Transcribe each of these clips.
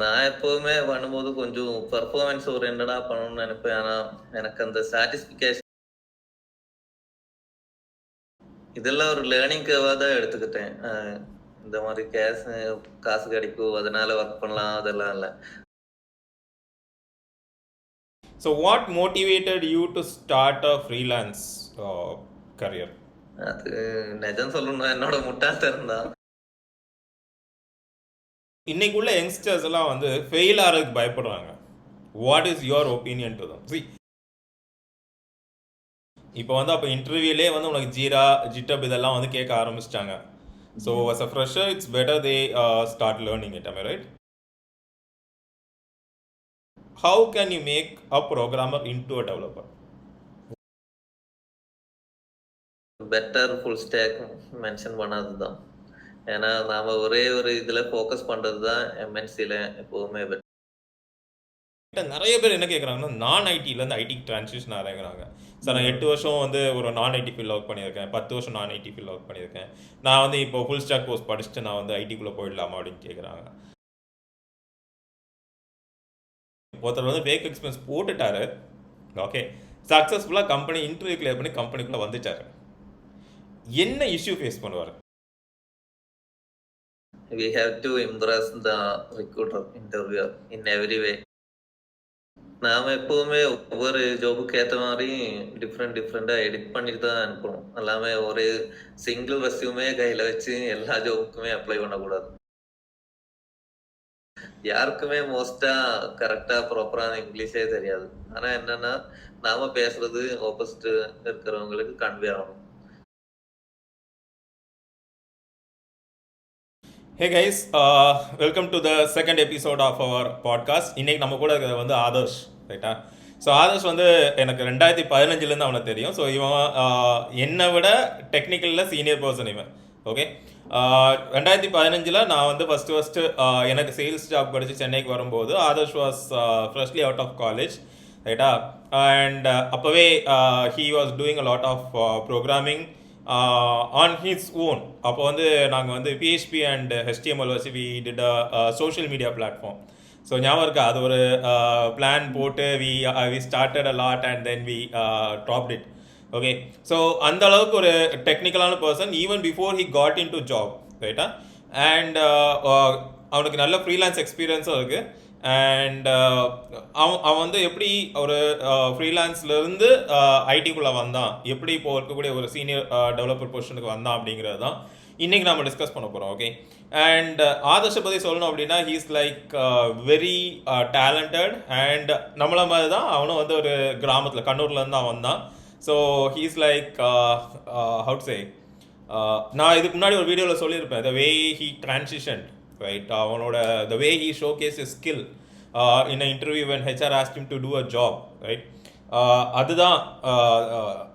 நான் எப்பவுமே பண்ணும்போது கொஞ்சம் பெர்ஃபார்மன்ஸ் ஓரியன்டடா பண்ணணும்னு நினைப்பேன். ஆனா, எனக்கு அந்த சாட்டிஸ்ஃபிகேஷன் இதெல்லாம் ஒரு லேர்னிங் கர்வா தான் எடுத்துக்கிட்டேன். இந்த மாரி காசு கிடைக்கும், அதனால ஒர்க் பண்ணலாம் அதெல்லாம் இல்ல. So, what motivated you to start a freelance career? அது நிஜம் சொல்லணும்னா என்னோட முட்டாள்தனம் தான். இன்னைக்குள்ள யங்ஸ்டர்ஸ் எல்லாம் வந்து ஃபெயில் ஆகிறதுக்கு பயப்படுறாங்க. What is your opinion to them? C, இப்போ வந்து அப்போ இன்டர்வியூலே வந்து உனக்கு ஜீரா ஜிட்டப் இதெல்லாம் வந்து கேட்க ஆரம்பிச்சிட்டாங்க. So as a fresher it's better they start learning it. I right? How can you make a programmer into a developer? Better full stack mention பண்ணாதது தான். ஏன்னா நாம ஒரே ஒரு இதுல ஃபோக்கஸ் பண்றது தான் எம்என்சில எப்பவுமே பெட்டர். நிறைய பேர் என்ன கேட்குறாங்கன்னா நான் ஐடியிலேருந்து ஐடிக்கு ட்ரான்ஸ்லேஷன் ஆகிறாங்க. சார் நான் 8 வருஷம் வந்து ஒரு நான் ஐடி ஃபீல்ட் ஒர்க் பண்ணியிருக்கேன், 10 வருஷம் நான் ஐடி ஃபீல்ட் ஒர்க் பண்ணியிருக்கேன், நான் வந்து இப்போ ஃபுல் ஸ்டாக் கோர்ஸ் படிச்சுட்டு நான் வந்து ஐடிக்குள்ளே போயிடலாமா அப்படின்னு கேட்குறாங்க. ஒருத்தர் வந்து ஃபேக் எக்ஸ்பீரியன்ஸ் போட்டுட்டாரு, ஓகே, சக்ஸஸ்ஃபுல்லாக கம்பெனி இன்டர்வியூ கிளியர் பண்ணி கம்பெனிக்குள்ளே வந்துட்டாரு, என்ன இஷ்யூ ஃபேஸ் பண்ணுவார்? We have to impress the recruiter interviewer in every way. நாம எப்பவுமே ஒவ்வொரு ஜாபுக்கு ஏற்ற மாதிரி டிஃப்ரெண்டா எடிட் பண்ணிட்டு தான் அனுப்பணும். எல்லாமே ஒரு சிங்கிள் ரெஸ்யூமே கையில வச்சு எல்லா ஜாபுக்குமே அப்ளை பண்ணக்கூடாது. யாருக்குமே மோஸ்டா கரெக்டா ப்ராப்பரான இங்கிலீஷே தெரியாது. ஆனா என்னன்னா நாம பேசுறது ஆப்போசிட் இருக்கிறவங்களுக்கு கன்வே ஆகணும். Hey guys, welcome to the second episode of our podcast. இன்றைக்கி நம்ம கூட வந்து ஆதர்ஷ், ரைட்டா? ஸோ ஆதர்ஷ் வந்து எனக்கு 2015 அவனை தெரியும். ஸோ இவன் என்னை விட டெக்னிக்கலில் சீனியர் பர்சன் இவன், ஓகே. 2015 நான் வந்து ஃபஸ்ட்டு எனக்கு சேல்ஸ் ஜாப் கிடச்சி சென்னைக்கு வரும்போது Adarsh was freshly out of college, ரைட்டா? அண்ட் அப்போவே he was doing a lot of programming on his own. அப்போ வந்து நாங்கள் வந்து பிஹெச்பி அண்ட் ஹெச்டிஎம்எல் வச்சு we did a social media platform. So ஞாபகம் இருக்கா? அது ஒரு பிளான் போட்டு we started a lot and then we dropped it, okay. So அந்த அளவுக்கு ஒரு டெக்னிக்கலான person even before he got into job, ரைட்டா? அண்ட் அவனுக்கு நல்ல ஃப்ரீலான்ஸ் எக்ஸ்பீரியன்ஸும் இருக்குது. அண்ட் அவன் வந்து எப்படி ஒரு ஃப்ரீலான்ஸ்லேருந்து ஐடிக்குள்ளே வந்தான், எப்படி இப்போ இருக்கக்கூடிய ஒரு சீனியர் டெவலப்பர் பொசிஷனுக்கு வந்தான் அப்படிங்கிறது தான் இன்றைக்கி நம்ம டிஸ்கஸ் பண்ண போகிறோம், ஓகே. அண்ட் ஆதர்ஷை பற்றி சொல்லணும் அப்படின்னா he's like very talented. And நம்மள மாதிரி தான் அவனும் வந்து ஒரு கிராமத்தில் கண்ணூர்லேருந்து தான் வந்தான். So he's like how to say, நான் இதுக்கு முன்னாடி ஒரு வீடியோவில் சொல்லியிருப்பேன், the way he transition, right? அவனோட the way he showcase is skill in a interview when HR asked him to do a job, right? அதுதான்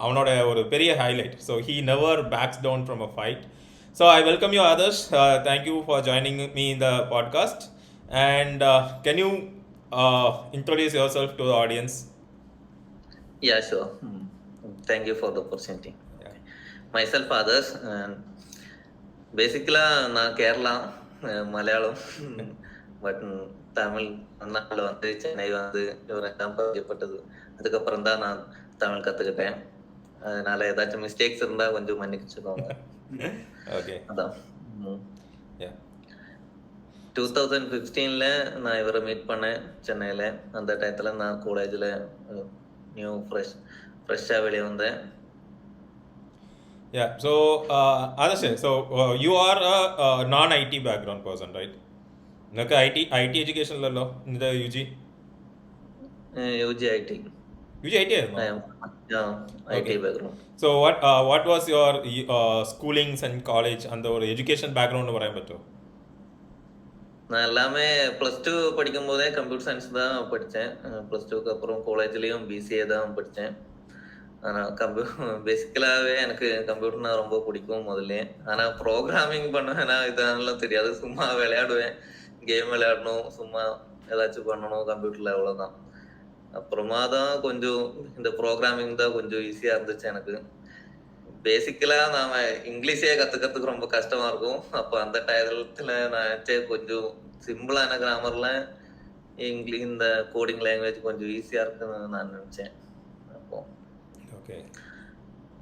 அவனோட ஒரு பெரிய highlight. So he never backs down from a fight. So I welcome you Adarsh. Thank you for joining me in the podcast. And can you introduce yourself to the audience? Yeah, sure. Thank you for the opportunity. Yeah. Myself Adarsh. பேசிக்கலா நான் Kerala, Malayalam, but Tamil தமிழ்நாட்டில் வந்து சென்னை வந்து இவரெல்லாம் பதியப்பட்டது. அதுக்கப்புறம் தான் நான் தமிழ் கற்றுக்கிட்டேன். அதனால ஏதாச்சும் மிஸ்டேக்ஸ் இருந்தால் கொஞ்சம் மன்னிச்சுக்கோங்க. ஓகே, அதான் 2015 நான் இவரை மீட் பண்ணேன் சென்னையில். அந்த டயத்தில் நான் காலேஜில் ஃப்ரெஷ்ஷாக வெளியே வந்தேன். Yeah, so Adarsh, so you are a non-IT background person, right? Naka IT education lalo nida UG IT. UG IT is no? Yeah, IT background. So what was your schoolings and college and the education background varayan pattu? நான் எல்லாமே +2 படிக்கும் போதே computer science தான் படித்தேன். +2க்கு அப்புறம் காலேஜ்லேயும் PCA தான் படித்தேன். ஆனால் பேசிக்கலாகவே எனக்கு கம்ப்யூட்டர்னா ரொம்ப பிடிக்கும் முதல்ல. ஆனால் ப்ரோக்ராமிங் பண்ணுவேன்னா இதெல்லாம் தெரியாது. சும்மா விளையாடுவேன், கேம் விளையாடணும், சும்மா ஏதாச்சும் பண்ணணும் கம்ப்யூட்டரில், அவ்வளோதான். அப்புறமா தான் கொஞ்சம் இந்த ப்ரோக்ராமிங் தான் கொஞ்சம் ஈஸியாக இருந்துச்சு எனக்கு. பேசிக்கலா நாம இங்கிலீஷே கத்துக்கிறதுக்கு ரொம்ப கஷ்டமா இருக்கும். அப்போ அந்த டயத்துல நான் சரி கொஞ்சம் சிம்பிளான கிராமர்ல இந்த கோடிங் லாங்குவேஜ் கொஞ்சம் ஈஸியா இருக்குன்னு நான் நினைச்சேன். அப்போ ஓகே.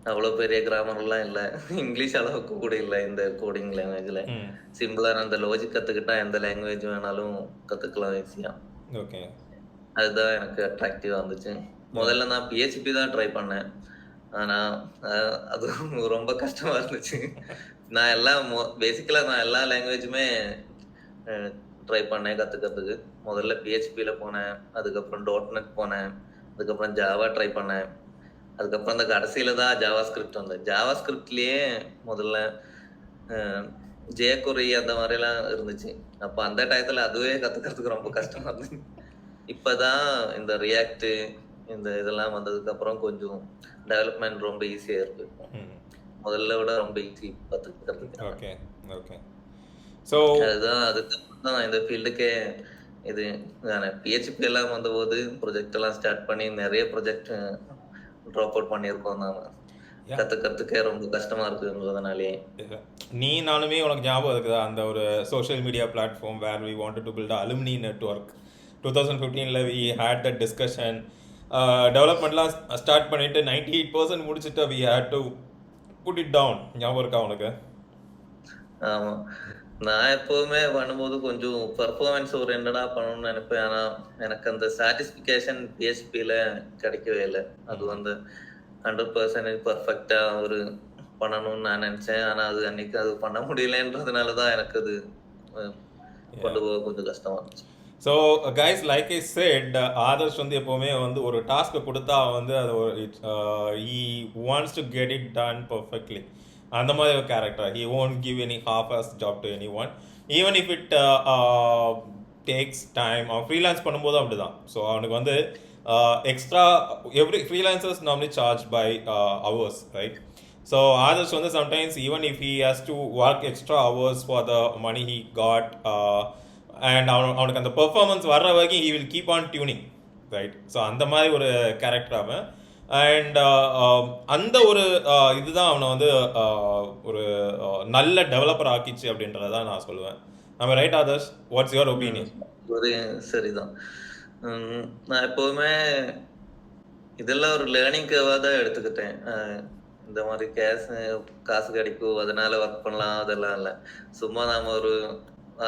அவ்வளவு பெரிய கிராமர்லாம் இல்ல. இங்கிலீஷ் அளவுக்கு கூட இல்ல இந்த கோடிங் லாங்குவேஜ்ல. ம். சிம்பிளான அந்த லாஜிக் கத்துக்கிட்டா எந்த லாங்குவேஜ் வேணாலும் கத்துக்கலாம் ஈஸியா. ஓகே. அதுதான் எனக்கு அட்ராக்டிவா இருந்துச்சு. முதல்ல நான் PHP தான் ட்ரை பண்ணேன். ஆனா அது ரொம்ப கஷ்டமா இருந்துச்சு. நான் எல்லாம் பேசிக்கலா நான் எல்லா லாங்குவேஜுமே ட்ரை பண்ணேன் கத்துக்கிறதுக்கு. முதல்ல PHPல போனேன், அதுக்கப்புறம் .NET போனேன், அதுக்கப்புறம் ஜாவா ட்ரை பண்ணேன், அதுக்கப்புறம் அந்த கடைசியில தான் ஜாவா ஸ்கிரிப்ட் வந்தேன். ஜாவா ஸ்கிரிப்ட்லயே முதல்ல jQuery அந்த மாதிரிலாம் இருந்துச்சு. அப்ப அந்த டயத்துல அதுவே கத்துக்கிறதுக்கு ரொம்ப கஷ்டமா இருந்துச்சு. இப்பதான் இந்த ரியாக்ட் இந்த இதெல்லாம் வந்ததுக்கு அப்புறம் கொஞ்சம் டெவலப்மெண்ட் ரொம்ப ஈஸியா இருக்கு. முதல்ல விட ரொம்ப ஈஸி கத்துக்கிறதுக்கு. ஓகே. ஓகே. ஸோ அதுக்கப்புறம் தான் இந்த ஃபீல்டுக்கே இது PHP எல்லாம் வந்தபோது ப்ரொஜெக்ட் எல்லாம் ஸ்டார்ட் பண்ணி நிறைய ப்ரொஜெக்ட் ட்ராப் அவுட் பண்ணியிருக்கோம். நாம கத்துக்கிறதுக்கே ரொம்ப கஷ்டமா இருக்குன்றதுனாலே. நீ நானுமே உனக்கு ஞாபகம் இருக்குதா அந்த ஒரு social media platform where we wanted to build alumni network 2015ல வி ஹேட் தட் டிஸ்கஷன். டெவலப்மெண்ட்லாம் ஸ்டார்ட் பண்ணிட்டு 98% முடிச்சுட்டு we had to put it down. ஞாபகம் இருக்கா உனக்கு? ஆமா, நான் எப்பவுமே பண்ணும்போது கொஞ்சம் பெர்ஃபார்மன்ஸ் ஓரியன்டா பண்ணணும்னு நினைப்பேன். ஆனா எனக்கு அந்த சாட்டிஸ்பிகேஷன் PHPல கிடைக்கவே இல்லை. அது வந்து 100% பர்ஃபெக்டா ஒரு பண்ணணும்னு நான் நினைச்சேன். ஆனா அது அன்னைக்கு அது பண்ண முடியலன்றதுனாலதான் எனக்கு அது கொண்டு போக கொஞ்சம் கஷ்டமா இருந்துச்சு. So guys like I set, Adarsh வந்து எப்போவுமே வந்து ஒரு டாஸ்க்கை கொடுத்தா வந்து அது ஒரு he wants to get it done perfectly. அந்த மாதிரி ஒரு character. he won't give any half-ass job to anyone even if it takes time. அவன் ஃப்ரீலான்ஸ் பண்ணும்போது அப்படிதான். ஸோ அவனுக்கு வந்து extra every freelancers normally charge by hours, right? So Adarsh வந்து sometimes even if he has to work extra hours for the money he got, and அவனுக்கு அந்த performance வர்ற வரைக்கும் he will keep on tuning, right? So அந்த மாதிரி ஒரு character அவன். And அந்த ஒரு இதுதான் அவனை வந்து ஒரு நல்ல டெவலப்பர் ஆக்கிச்சு அப்படின்றதான் நான் சொல்லுவேன். நம்ம right Adarsh? What's your opinion? சரிதான். நான் எப்போவுமே இதெல்லாம் ஒரு லேர்னிங் கேர்வா தான் எடுத்துக்கிட்டேன். இந்த மாதிரி காசு கிடைக்கும் அதனால ஒர்க் பண்ணலாம் அதெல்லாம் இல்லை. சும்மா நாம ஒரு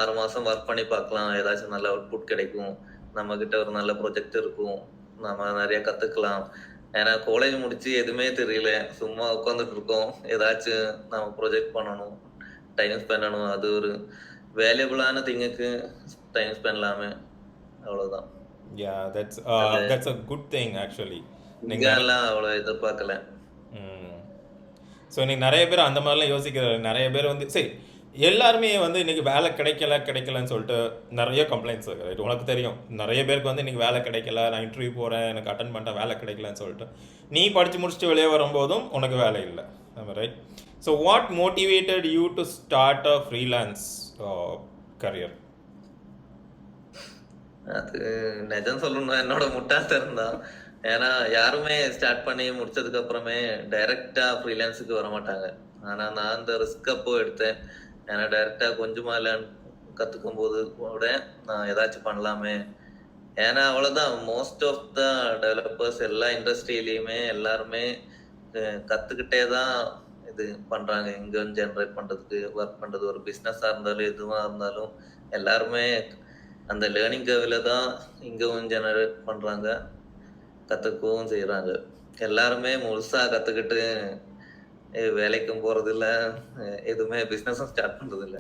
6 மாசம் ஒர்க் பண்ணி பார்க்கலாம், ஏதாச்சும் நல்ல அவுட்புட் கிடைக்கும், நம்ம கிட்ட ஒரு நல்ல ப்ரொஜெக்ட் இருக்கும், நம்ம நிறைய கத்துக்கலாம். ஏன்னா காலேஜ் முடிச்சு எதுவுமே தெரியல, சும்மா உட்காந்துட்டு இருக்கோம். ஏதாச்சும் நம்ம ப்ரொஜெக்ட் பண்ணணும், டைம் ஸ்பெண்ட் பண்ணணும், அது ஒரு வேல்யூபிளான திங்குக்கு டைம் ஸ்பெண்ட் இல்லாம அவ்வளவுதான். Yeah, that's a good thing actually. நீங்க எல்லாம் அவ்வளவு எதிர்பார்க்கல. ஸோ இன்னைக்கு நிறைய பேர் அந்த மாதிரிலாம் யோசிக்கிறாரு. நிறைய பேர் வந்து சரி எல்லாருமே வந்து இன்னைக்கு வேலை கிடைக்கலன்னு சொல்லிட்டு நிறைய கம்ப்ளைண்ட்ஸ் இருக்கு. உனக்கு தெரியும் நிறைய பேருக்கு வந்து இன்னைக்கு வேலை கிடைக்கல, நான் இன்டர்வியூ போகிறேன், எனக்கு அட்டன் பண்ணிட்டேன், வேலை கிடைக்கலன்னு சொல்லிட்டு. நீ படித்து முடிச்சுட்டு வெளியே வரும்போதும் உனக்கு வேலை இல்லை, right? So what motivated you to start a freelance career? அது நிஜம் சொல்லணும், என்னோட முட்டாள்தனம் தான். ஏன்னா யாருமே ஸ்டார்ட் பண்ணி முடிச்சதுக்கு அப்புறமே டைரக்டா ஃப்ரீலான்ஸுக்கு வர மாட்டாங்க. ஆனா நான் அந்த ரிஸ்க் அப்போ எடுத்தேன். ஏன்னா டைரக்டா கொஞ்சமா கத்துக்கும் போது கூட நான் ஏதாச்சும் பண்ணலாமே. ஏன்னா அவ்வளவுதான், மோஸ்ட் ஆஃப் த டெவலப்பர்ஸ் எல்லா இண்டஸ்ட்ரியிலயுமே எல்லாருமே கத்துக்கிட்டே தான் இது பண்றாங்க. இன்கம் ஜென்ரேட் பண்றதுக்கு ஒர்க் பண்றது, ஒரு பிசினஸா இருந்தாலும் எதுவா இருந்தாலும் எல்லாருமே அந்த லேர்னிங் கர்வ்ல தான் இன்கம் ஜெனரேட் பண்றாங்க, கத்துக்கவும் செய்யறாங்க. எல்லாருமே முழுசா கத்துக்கிட்டு வேலைக்கும் போறது இல்ல, எதுவுமே பிசினஸும் ஸ்டார்ட் பண்றது இல்ல.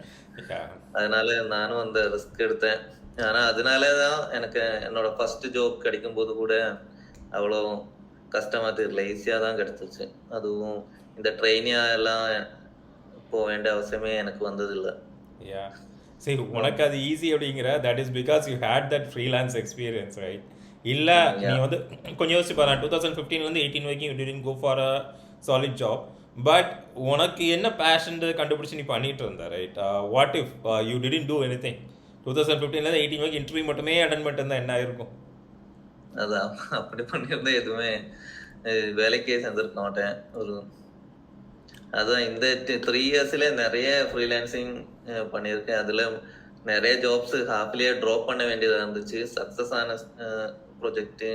அதனால நானும் அந்த ரிஸ்க் எடுத்தேன். ஆனா அதனாலதான் எனக்கு என்னோட ஃபர்ஸ்ட் ஜாப் கிடைக்கும் போது கூட அவ்வளோ கஷ்டமா தெரியல, ஈஸியா தான் கிடைச்சிச்சு. அதுவும் இந்த ட்ரெயினியா எல்லாம் போக வேண்டிய அவசியமே எனக்கு வந்தது இல்லை. சரி, உனக்கு அது ஈஸி அப்படிங்கிற that is because you had that freelance experience, right? இல்லை நீ வந்து கொஞ்சம் யோசிச்சு பாரு, 2015 18 வரைக்கும் you didn't go for a solid job, but உனக்கு என்ன பேஷன் கண்டுபிடிச்சி நீ பண்ணிட்டு இருந்த, right? What if you didn't do anything? 2015 18 வரைக்கும் இன்டர்வியூ மட்டுமே அட்டன் பண்ணிட்டு இருந்தா என்ன ஆயிருக்கும்? அதான் அப்படி பண்ணியிருந்தா எதுவுமே வேலைக்கே சேர்ந்துருக்க மாட்டேன். ஒரு அதான் இந்த 3 இயர்ஸ்ல நிறைய ஃப்ரீலான்சிங் பண்ணியிருக்கேன். அதுல நிறைய ஜாப்ஸ் ஹாஃப்லியே ட்ராப் பண்ண வேண்டியதா இருந்துச்சு. சக்சஸ் ஆன ப்ராஜெக்ட்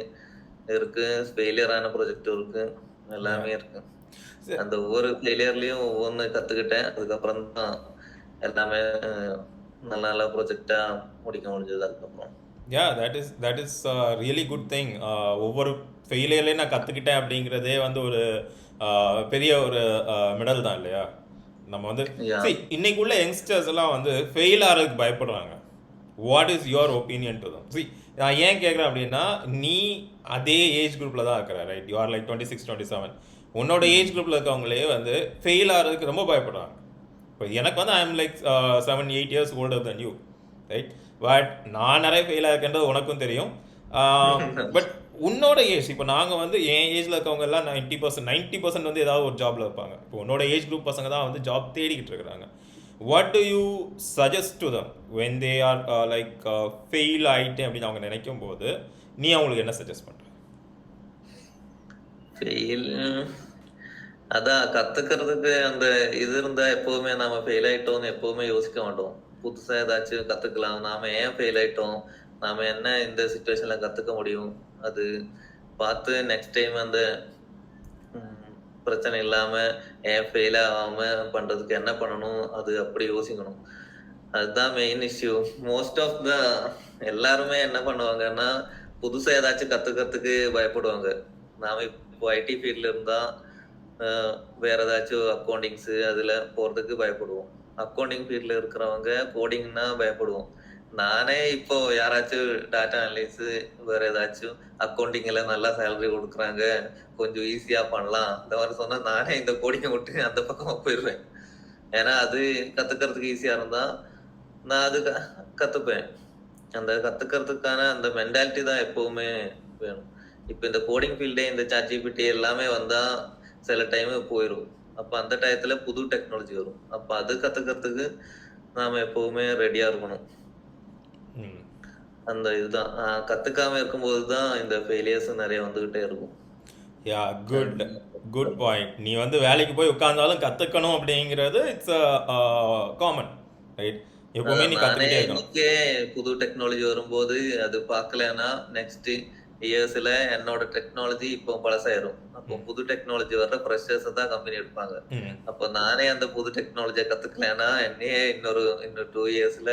இருக்கு, ஃபெயிலியர் ஆன ப்ராஜெக்ட் இருக்கு, எல்லாமே இருக்கு. அந்த ஒவ்வொரு ஃபெயிலியர்லயும் ஒவ்வொன்று கத்துக்கிட்டேன். அதுக்கப்புறம் தான் எல்லாமே நல்ல நல்ல ப்ராஜெக்டா முடிக்க முடிஞ்சது. அதுக்கப்புறம் that is really good thing. ஒவ்வொரு ஃபெயிலியர்லேயும் நான் கற்றுக்கிட்டேன் அப்படிங்கிறதே வந்து ஒரு பெரிய ஒரு மெடல் தான் இல்லையா? நம்ம வந்து இன்னைக்குள்ள யங்ஸ்டர்ஸ் எல்லாம் வந்து ஃபெயில் ஆகிறதுக்கு பயப்படுறாங்க. What is your opinion to them? நான் ஏன் கேட்குறேன் அப்படின்னா, நீ அதே ஏஜ் குரூப்பில் தான் இருக்கிற, ரைட்? You are like 26, 27. உன்னோட ஏஜ் குரூப்பில் இருக்கவங்களே வந்து ஃபெயில் ஆகிறதுக்கு ரொம்ப பயப்படுறாங்க. இப்போ எனக்கு வந்து I am like 7-8 years older than you, right? But நான் நிறைய ஃபெயில் ஆகிருக்கின்றது உனக்கும் தெரியும். பட் உன்னோட ஏஜ், இப்போ நாங்கள் வந்து என் ஏஜில் இருக்கவங்க எல்லாம் 90% வந்து ஏதாவது ஒரு ஜாபில் இருப்பாங்க. இப்போ உன்னோட ஏஜ் குரூப் பசங்க தான் வந்து ஜாப் தேடிக்கிட்டு இருக்கிறாங்க. What to you suggest to them when they are like fail ஆகிட்டேன் அப்படின்னு அவங்க நினைக்கும் போது நீ அவங்களுக்கு என்ன சஜஸ்ட் பண்ணுற? ஃபெயில் அதான் கத்துக்கிறதுக்கு அந்த இது இருந்தா எப்பவுமே நாம ஃபெயில் ஆயிட்டோம்னு எப்பவுமே யோசிக்க மாட்டோம். புதுசா ஏதாச்சும் கத்துக்கலாம். நாம ஏன் ஃபெயில் ஆயிட்டோம், நாம என்ன இந்த சுச்சுவேஷன்ல கத்துக்க முடியும், அது பார்த்து நெக்ஸ்ட் டைம் அந்த பிரச்சனை இல்லாம ஏன் ஃபெயில் ஆகாம பண்றதுக்கு என்ன பண்ணணும், அது அப்படி யோசிக்கணும். அதுதான் main issue. Most of the எல்லாருமே என்ன பண்ணுவாங்கன்னா புதுசா ஏதாச்சும் கத்துக்கிறதுக்கு பயப்படுவாங்க. நாம இப்போ ஐடி ஃபீல்ட்ல இருந்தா வேற ஏதாச்சும் அக்கௌண்டிங்ஸ் அதுல போறதுக்கு பயப்படுவோம். அக்கௌண்டிங் ஃபீல்ட்ல இருக்கிறவங்க கோடிங்னா பயப்படுவோம். நானே இப்போ யாராச்சும் டாட்டா அனலிஸ் வேற ஏதாச்சும் அக்கௌண்டிங்ல நல்லா சேலரி கொடுக்குறாங்க, கொஞ்சம் ஈஸியா பண்ணலாம் இந்த மாதிரி சொன்னா நானே இந்த கோடிங்கை விட்டு அந்த பக்கமா போயிடுவேன். ஏன்னா அது கத்துக்கிறதுக்கு ஈஸியா இருந்தா நான் அது கத்துப்பேன். அந்த கத்துக்கிறதுக்கான அந்த மென்டாலிட்டி தான் எப்பவுமே வேணும். இப்ப இந்த கோடிங் ஃபீல்டே இந்த ChatGPT எல்லாமே வந்தா சில டைம் போயிடும். அப்ப அந்த டயத்துல புது டெக்னாலஜி வரும். அப்ப அது கத்துக்கிறதுக்கு நாம எப்பவுமே ரெடியா இருக்கணும். அந்த இதுதான் கத்துக்காம இருக்கும்போது தான் இந்த ஃபெயிலியர்ஸ் நிறைய வந்துகிட்டே இருக்கும். யா, குட் பாயிண்ட். நீ வந்து வேலைக்கு போய் உட்கார்ந்தாலும் கத்துக்கணும் அப்படிங்கிறது இட்ஸ் காமன், ரைட்? எப்பவுமே நீ கத்துக்கிட்டே இருக்கணும். புது டெக்னாலஜி வரும்போது அது பார்க்கலன்னா நெக்ஸ்ட் இயர்ஸ்ல என்னோட டெக்னாலஜி இப்போ பழசாயிரும். அப்போ புது டெக்னாலஜி வர்ற ஃப்ரெஷர்ஸ் தான் கம்பெனி எடுப்பாங்க. அப்போ நானே அந்த புது டெக்னாலஜியை கத்துக்கலன்னா என்னையே இன்னொரு 2 இயர்ஸ்ல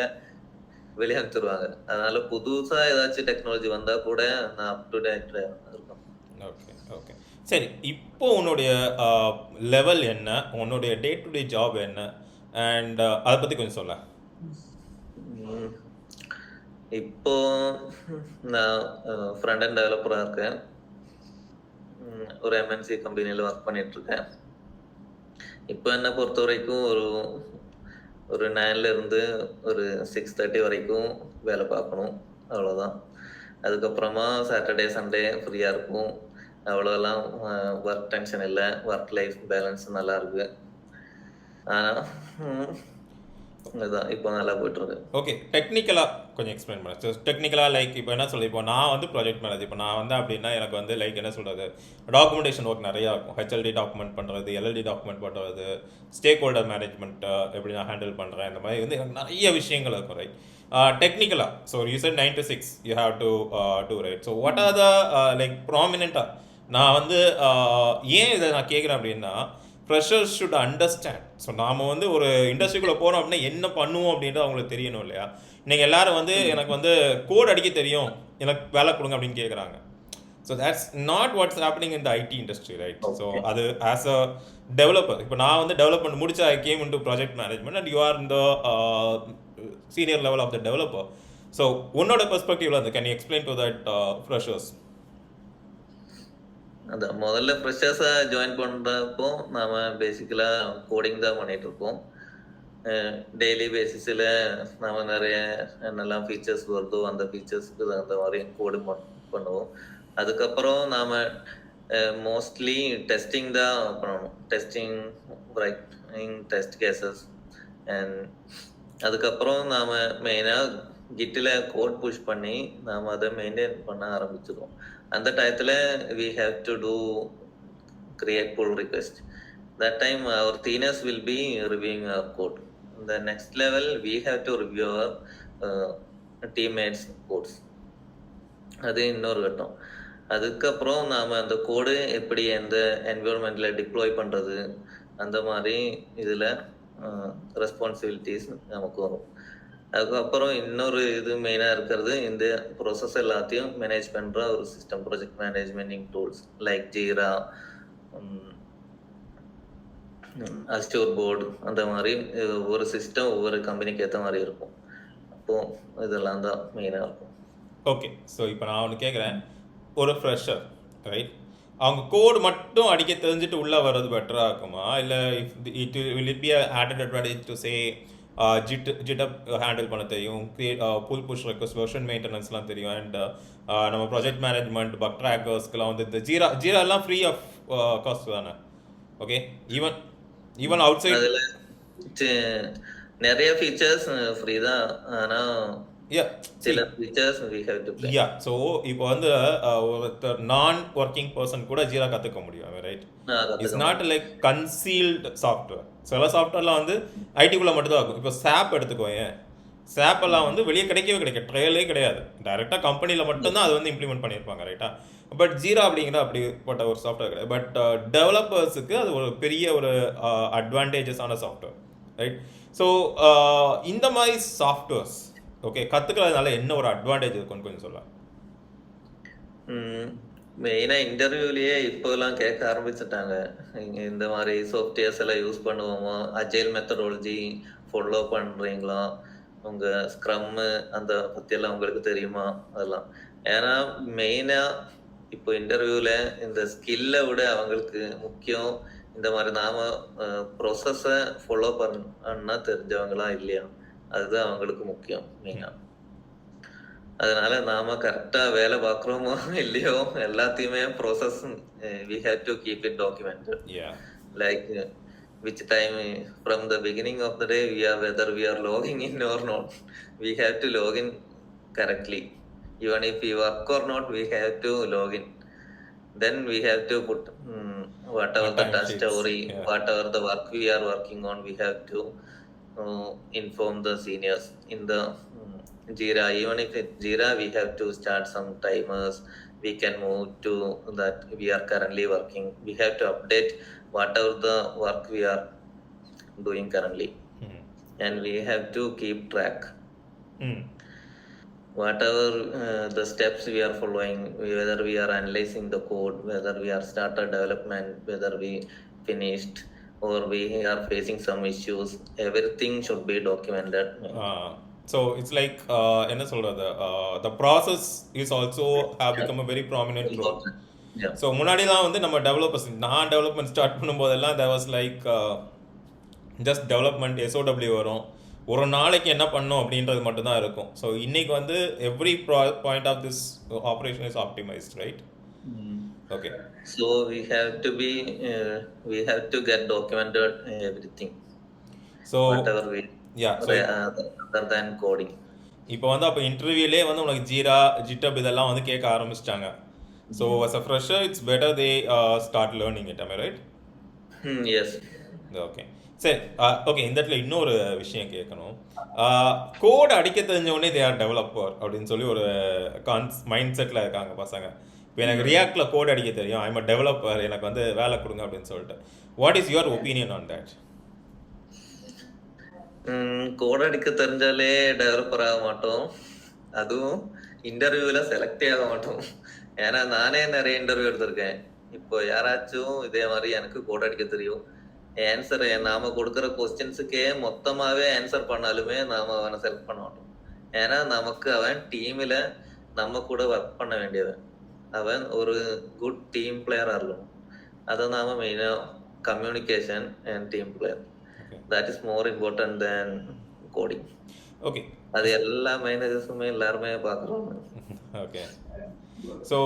வெளியே அனுப்பிச்சிருவாங்க. அதனால புதுசா ஏதாச்சும் டெக்னாலஜி வந்தா கூட நான் அப் டு டேட் இருக்கேன். ஓகே ஓகே சரி. இப்போ உன்னுடைய லெவல் என்ன, உன்னுடைய டே டு டே ஜாப் என்ன, அண்ட் அதை பத்தி கொஞ்சம் சொல்ல. இப்போ நான் ஃப்ரண்ட் அண்ட் டெவலப்பரா இருக்கேன். ஒரு MNC கம்பெனில ஒர்க் பண்ணிட்டு இருக்கேன். இப்போ என்ன பொறுத்த வரைக்கும் ஒரு 9ல இருந்து ஒரு 6:30 வரைக்கும் வேலை பார்க்கணும், அவ்வளோதான். அதுக்கப்புறமா சாட்டர்டே சண்டே ஃப்ரீயா இருக்கும். அவ்வளோலாம் ஒர்க் டென்ஷன் இல்லை, ஒர்க் லைஃப் பேலன்ஸ் நல்லா இருக்கு. அதுதான் இப்போ நல்லா போயிட்டு இருக்கு. ஓகே, டெக்னிக்கலாக கொஞ்சம் எக்ஸ்பிளைன் பண்ணேன். ஸோ டெக்னிக்கலாக லைக் இப்போ என்ன சொல்லி, இப்போ நான் வந்து ப்ராஜெக்ட் மேனேஜர். இப்போ நான் வந்து அப்படின்னா எனக்கு வந்து லைக் என்ன சொல்கிறது, டாக்குமெண்டேஷன் ஒர்க் நிறையா இருக்கும். HLD டாக்குமெண்ட் பண்ணுறது, LLD டாக்குமெண்ட் பண்ணுறது, ஸ்டேக் ஹோல்டர் மேனேஜ்மெண்ட் எப்படி நான் ஹேண்டில் பண்ணுறேன், இந்த மாதிரி வந்து எனக்கு நிறைய விஷயங்கள் இருக்கும், ரைட்? டெக்னிக்கலாக so you set 9 to 6 you have to do, right? So what are the like ப்ராமினெண்ட்டாக நான் வந்து ஏன் இதை நான் கேட்குறேன் அப்படின்னா, ஃப்ரெஷர்ஸ் ஷுட் அண்டர்ஸ்டாண்ட். ஸோ நாம் வந்து ஒரு இண்டஸ்ட்ரிக்குள்ளே போகிறோம் அப்படின்னா என்ன பண்ணுவோம் அப்படின்றது அவங்களுக்கு தெரியணும் இல்லையா? நீங்கள் எல்லாரும் வந்து எனக்கு வந்து கோட் அடிக்க தெரியும், எனக்கு வேலை கொடுங்க அப்படின்னு கேட்குறாங்க. So that's not what's happening in the IT industry, right? So அது ஆஸ் அ டெவலப்பர், இப்போ நான் வந்து டெவலப்மெண்ட் முடிச்சு I came into project management and you are இந்த senior level of the developer. So உன்னோட பெர்ஸ்பெக்டிவ்ல வந்து can you explain to that freshers? அதான் முதல்ல ஃப்ரெஷர்ஸா ஜாயின் பண்றப்போ நாம பேசிக்கலா கோடிங் தான் பண்ணிட்டு இருப்போம். டெய்லி பேசிஸில் நாம நிறைய என்னெல்லாம் ஃபீச்சர்ஸ் வருதோ அந்த ஃபீச்சர்ஸ்க்கு அந்த மாதிரி கோடு பண்ணுவோம். அதுக்கப்புறம் நாம மோஸ்ட்லி டெஸ்டிங் தான் பண்ணணும். Testing, writing test cases. And அதுக்கப்புறம் நாம மெயினாக கிட்டில் கோட் புஷ் பண்ணி நாம் அதை மெயின்டைன் பண்ண ஆரம்பிச்சிடுவோம். அந்த டயத்தில் we have to do create pull request. that time our seniors will be reviewing our code. The next level we have to review our teammates codes. அது இன்னொரு கட்டம். அதுக்கப்புறம் நாம் அந்த கோடு எப்படி எந்த என்விரான்மெண்ட்டில் டிப்ளாய் பண்ணுறது, அந்த மாதிரி இதில் ரெஸ்பான்சிபிலிட்டிஸ் நமக்கு வரும். அதுக்கப்புறம் இன்னொரு இது மெயினாக இருக்கிறது, இந்த ப்ராசஸ் எல்லாத்தையும் மேனேஜ் பண்ணுற ஒரு சிஸ்டம், ப்ராஜெக்ட் மேனேஜ்மெண்டிங் டூல்ஸ் லைக் ஜீரா, அஸ்டோர் போர்டு, அந்த மாதிரி ஒவ்வொரு சிஸ்டம் ஒவ்வொரு கம்பெனிக்கு ஏற்ற மாதிரி இருக்கும். அப்போது இதெல்லாம் தான் மெயினாக இருக்கும். ஓகே, ஸோ இப்போ நான் ஒன்று கேட்குறேன், ஒரு ஃப்ரெஷர் ரைட், அவங்க கோடு மட்டும் அடிக்க தெரிஞ்சுட்டு உள்ளே வர்றது பெட்டராக இருக்குமா, இல்லை it will it be added advantage to say GitHub handle பண்ண தெரியும், புல் புஷ் ரெக்வஸ்ட், வெர்ஷன் மெயின்டெனன்ஸ்லாம் தெரியும், அண்ட் நம்ம ப்ராஜெக்ட் மேனேஜ்மெண்ட், பக் ட்ராக்கர்ஸ்க்குலாம் வந்து இந்த ஜீராலாம் ஃப்ரீ ஆஃப் காஸ்ட் தானே? ஓகே, ஈவன் அவுட் சைட் அதில் நிறைய ஃபீச்சர்ஸ் ஃப்ரீ தான், ஆனால் சில features we have to pay. ஸோ இப்போ வந்து ஒருத்தர் நான் ஒர்க்கிங் பர்சன் கூட ஜீரா கற்றுக்க முடியும், right? It's not like concealed software. சில சாஃப்ட்வேர்லாம் வந்து ஐடிக்குள்ளே மட்டும்தான் இருக்கும். இப்போ சாப் எடுத்துக்கோங்க, சாப் எல்லாம் வந்து வெளியே கிடைக்கவே ட்ரையலே கிடையாது, டைரெக்டாக கம்பெனியில் மட்டும்தான் அது வந்து இம்ப்ளிமெண்ட் பண்ணியிருப்பாங்க, ரைட்டா? பட் ஜீரா அப்படிங்கிற அப்படிப்பட்ட ஒரு சாஃப்ட்வேர் கிடையாது. பட் டெவலப்பர்ஸுக்கு அது ஒரு பெரிய ஒரு அட்வான்டேஜஸான சாஃப்ட்வேர், ரைட்? ஸோ இந்த மாதிரி சாஃப்ட்வேர்ஸ் ஓகே கற்றுக்கிறதுனால என்ன ஒரு அட்வான்டேஜ் இருக்குன்னு கொஞ்சம் சொல்லலாம். மெயினாக இன்டர்வியூலேயே இப்போலாம் கேட்க ஆரம்பிச்சுட்டாங்க, இந்த மாதிரி சாஃப்ட்வேர்ஸ் எல்லாம் யூஸ் பண்ணுவோமா, அஜைல் மெத்தடாலஜி ஃபாலோ பண்ணுறீங்களா, உங்கள் ஸ்க்ரம்மு அந்த பற்றியெல்லாம் உங்களுக்கு தெரியுமா, அதெல்லாம். ஏன்னா மெயினாக இப்போ இன்டர்வியூவில் இந்த ஸ்கில்லை விட அவங்களுக்கு முக்கியம் இந்த மாதிரி நாம் ப்ரொசஸை ஃபாலோ பண்ணா தெரிஞ்சவங்களா இல்லையா, அதுதான் அவங்களுக்கு முக்கியம் மெயினாக. அதனால நாம கரெக்டாக வேலை பார்க்குறோமோ இல்லையோ எல்லாத்தையுமே process we have to keep it documented. Like which time from the beginning of the day whether we are logging in or not, we have to log in correctly. Even if we work or not, we have to log in. Then we have to put whatever the task story, whatever the work we are working on, we have to inform the seniors in the Jira. Even if it's Jira, we have to start some timers. We can move to that we are currently working. We have to update whatever the work we are doing currently, and we have to keep track. Whatever the steps we are following, whether we are analyzing the code, whether we are started development, whether we finished, or we are facing some issues, everything should be documented. So it's like என்ன சொல்றது, the process is also have become a very prominent role. So முன்னாடிலாம் வந்து நம்ம developers, நான் development start பண்ணும்போதெல்லாம் there was like just development SOW வரும், ஒரு நாளைக்கு என்ன பண்ணணும் அப்படின்றது மட்டும்தான் இருக்கும். ஸோ இன்னைக்கு வந்து every point of this operation is optimised, right? Okay, so we have to get documented everything, so whatever we so other than coding. இப்போ வந்து அப்போ இன்டர்வியூலே வந்து உனக்கு ஜீரா ஜிட்டப் இதெல்லாம் வந்து கேட்க ஆரம்பிச்சிட்டாங்க. So as a fresher it's better they start learning it, am I right? Yes. Okay, சரி. ஓகே, இந்த இடத்துல இன்னொரு விஷயம் கேட்கணும். கோட் அடிக்க தெரிஞ்சவொடனே தே ஆர் டெவலப்பர் அப்படின்னு சொல்லி ஒரு மைண்ட் செட்டில் இருக்காங்க பசங்க. இப்போ எனக்கு ரியாக்டில் கோட் அடிக்க தெரியும், ஐம் அ டெவலப்பர், எனக்கு வந்து வேலை கொடுங்க அப்படின்னு சொல்லிட்டு. What is your opinion on that? Code அடிக்க தெரிஞ்சாலே டெவலப்பர் ஆக மாட்டோம், அதுவும் இன்டர்வியூவில் செலக்டே ஆக மாட்டோம். ஏன்னா நானே நிறைய இன்டர்வியூ எடுத்திருக்கேன். இப்போ யாராச்சும் இதே மாதிரி எனக்கு கோட் அடிக்க தெரியும், ஆன்சர் நாம கொடுக்குற கொஸ்டின்ஸுக்கே மொத்தமாகவே ஆன்சர் பண்ணாலுமே நாம அவனை செலக்ட் பண்ண மாட்டோம். ஏன்னா நமக்கு அவன் டீமில் நம்ம கூட ஒர்க் பண்ண வேண்டியவன், அவன் ஒரு குட் டீம் பிளேயராக இருக்கணும். அதை நாம மெயினாக communication and team player, that is more important than coding. Okay, அது எல்லா மேனேஜர்ஸுமே எல்லாருமே பார்க்குறோம். ஓகே, ஸோ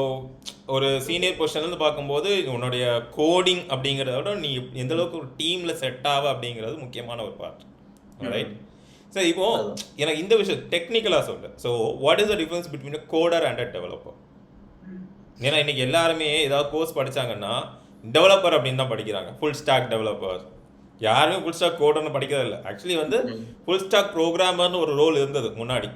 ஒரு சீனியர் பொசிஷன்லேருந்து பார்க்கும்போது உன்னுடைய கோடிங் அப்படிங்கிறத விட நீ எந்த அளவுக்கு ஒரு டீமில் செட் ஆக அப்படிங்கிறது முக்கியமான ஒரு பார்ட், ரைட்? சரி, இப்போ எனக்கு இந்த விஷயம் டெக்னிக்கலாக சொல்லு. So what is the difference between a coder and a developer? ஏன்னா இன்னைக்கு எல்லாருமே ஏதாவது கோர்ஸ் படித்தாங்கன்னா டெவலப்பர் அப்படின்னு தான் படிக்கிறாங்க, ஃபுல் ஸ்டாக் டெவலப்பர். யாருமே ஃபுல் ஸ்டாக் கோடர்னு படிக்கிறது இல்லை. ஆக்சுவலி வந்து ஃபுல் ஸ்டாக் ப்ரோக்ராமர்னு ஒரு ரோல் இருந்தது முன்னாடி,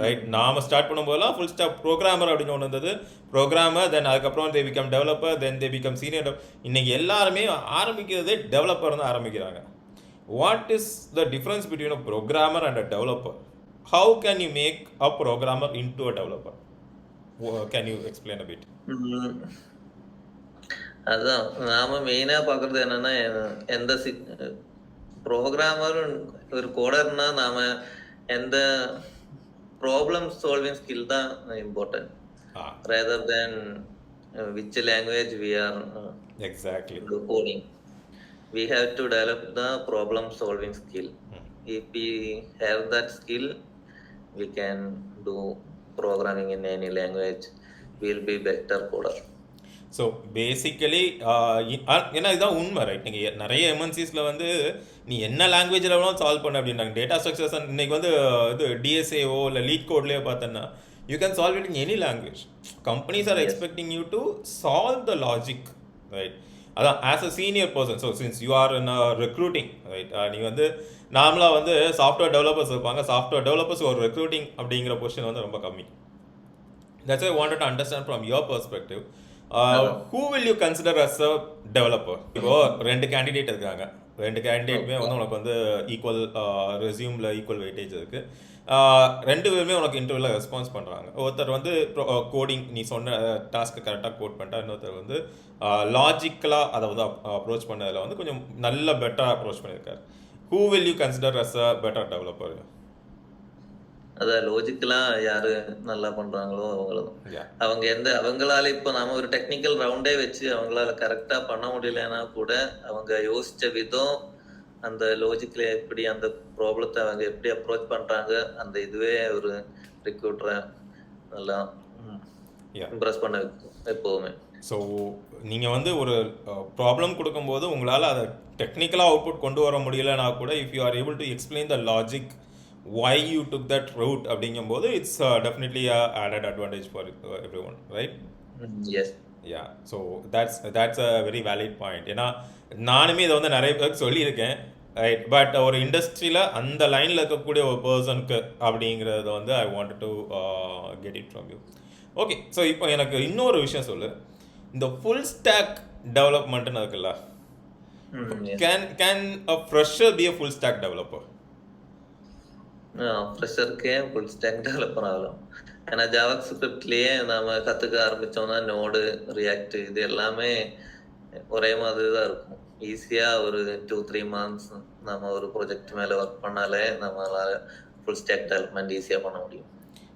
ரைட்? நாம் ஸ்டார்ட் பண்ணும்போதெல்லாம் ஃபுல் ஸ்டாக் ப்ரோக்ராமர் அப்படின்னு ஒன்று இருந்தது. ப்ரோக்ராமர், தென் அதுக்கப்புறம் they become developer, then they become senior. இன்னைக்கு எல்லாருமே ஆரம்பிக்கிறதே டெவலப்பர் தான் ஆரம்பிக்கிறாங்க. What is the difference between a programmer and a developer? How can you make a programmer into a developer? Can you explain a bit? அதான் நாம மெயினா பாக்குறது என்னன்னா, எந்த ப்ரோக்ராமர் ஒரு கோடர்னா நாம எந்த ப்ராப்ளம் சால்விங் ஸ்கில் தான் important, rather than which language we are exactly coding. We have to develop the problem solving skill. If we have that skill, we can do programming in any language. We'll be better coder. So basically ஏன்னா இதுதான் உண்மை, right? நீங்கள் நிறைய எம்என்சிஸில் வந்து நீ என்ன லாங்குவேஜில் வேணாலும் சால்வ் பண்ண அப்படின்னாங்க. டேட்டா ஸ்ட்ரக்சர்ஸ் இன்னைக்கு வந்து இது டிஎஸ்ஏஓ இல்லை லீட் கோட்லேயே பார்த்தோன்னா you can solve it in any language. Companies are expecting you to solve the logic, right? அதான் as a senior person. So since you are in recruiting, right? நீ வந்து நார்மலாக வந்து சாஃப்ட்வேர் டெவலப்பர்ஸ் இருப்பாங்க. சாஃப்ட்வேர் டெவலப்பர்ஸ் ஒரு recruiting அப்படிங்கிற position வந்து ரொம்ப கம்மி. That's why I wanted to understand from your perspective. Who will you consider as a developer? இப்போ 2 கேண்டிடேட் இருக்காங்க. 2 கேண்டிடேட்டுமே வந்து உனக்கு வந்து ஈக்குவல் ரெஸ்யூமில் ஈக்குவல் வெயிட்டேஜ் இருக்குது. 2 பேருமே உனக்கு இன்டர்வியூவில் ரெஸ்பான்ஸ் பண்ணுறாங்க. ஒருத்தர் வந்து கோடிங் நீ சொன்ன டாஸ்க்கு கரெக்டாக கோட் பண்ணிட்டா, இன்னொருத்தர் வந்து லாஜிக்கலாக அதை வந்து அப்ரோச் பண்ணதில் வந்து கொஞ்சம் நல்ல பெட்டராக அப்ரோச் பண்ணியிருக்காரு. Who will you consider as a better developer? அதான் லாஜிக்கலா யாரு நல்லா பண்றாங்களோ அவங்களும். அவங்களால இப்போ நாம ஒரு டெக்னிக்கல் ரவுண்டே வச்சு அவங்களால கரெக்டா பண்ண முடியலன்னா கூட அவங்க யோசிச்ச விதம், அந்த லாஜிக்ல எப்படி அந்த ப்ராப்ளத்தை அவங்க எப்படி அப்ரோச் பண்றாங்க, அந்த இதுவே ஒரு ரிக்ரூட்டரை நல்லா இம்ப்ரெஸ் பண்ண எப்போவுமே. ஸோ நீங்கள் வந்து ஒரு ப்ராப்ளம் கொடுக்கும்போது உங்களால் அதை டெக்னிக்கலாக அவுட்புட் கொண்டு வர முடியலன்னா கூட, if you are able to explain the logic why you took that route அப்படிங்கும்போது it's definitely a added advantage for everyone, right? Yes. Yeah, so that's a very valid point. ஏன்னா நானுமே இதை வந்து நிறைய பேருக்கு சொல்லியிருக்கேன், ரைட்? பட் ஒரு இண்டஸ்ட்ரியில் அந்த லைனில் இருக்கக்கூடிய ஒரு பர்சனுக்கு அப்படிங்கிறத வந்து I want to get it from you. Okay, so இப்போ எனக்கு இன்னொரு விஷயம் சொல்லு. இந்த ஃபுல் ஸ்டாக் டெவலப்மெண்ட்னு இருக்குல்ல, can a fresher be a full stack developer? ஃப்ரெஷருக்கே ஃபுல் ஸ்டாக் டெவலப்பர் ஆகலாம். ஏன்னா ஜாவா ஸ்கிரிப்ட்லேயே நாம கற்றுக்க ஆரம்பித்தோம்னா நோடு, ரியாக்ட் இது எல்லாமே ஒரே மாதிரி தான் இருக்கும். ஈஸியாக ஒரு 2-3 months நம்ம ஒரு ப்ராஜெக்ட் மேலே ஒர்க் பண்ணாலே நம்மளால் ஃபுல் ஸ்டாக் டெவலப்மெண்ட் ஈஸியாக பண்ண முடியும்.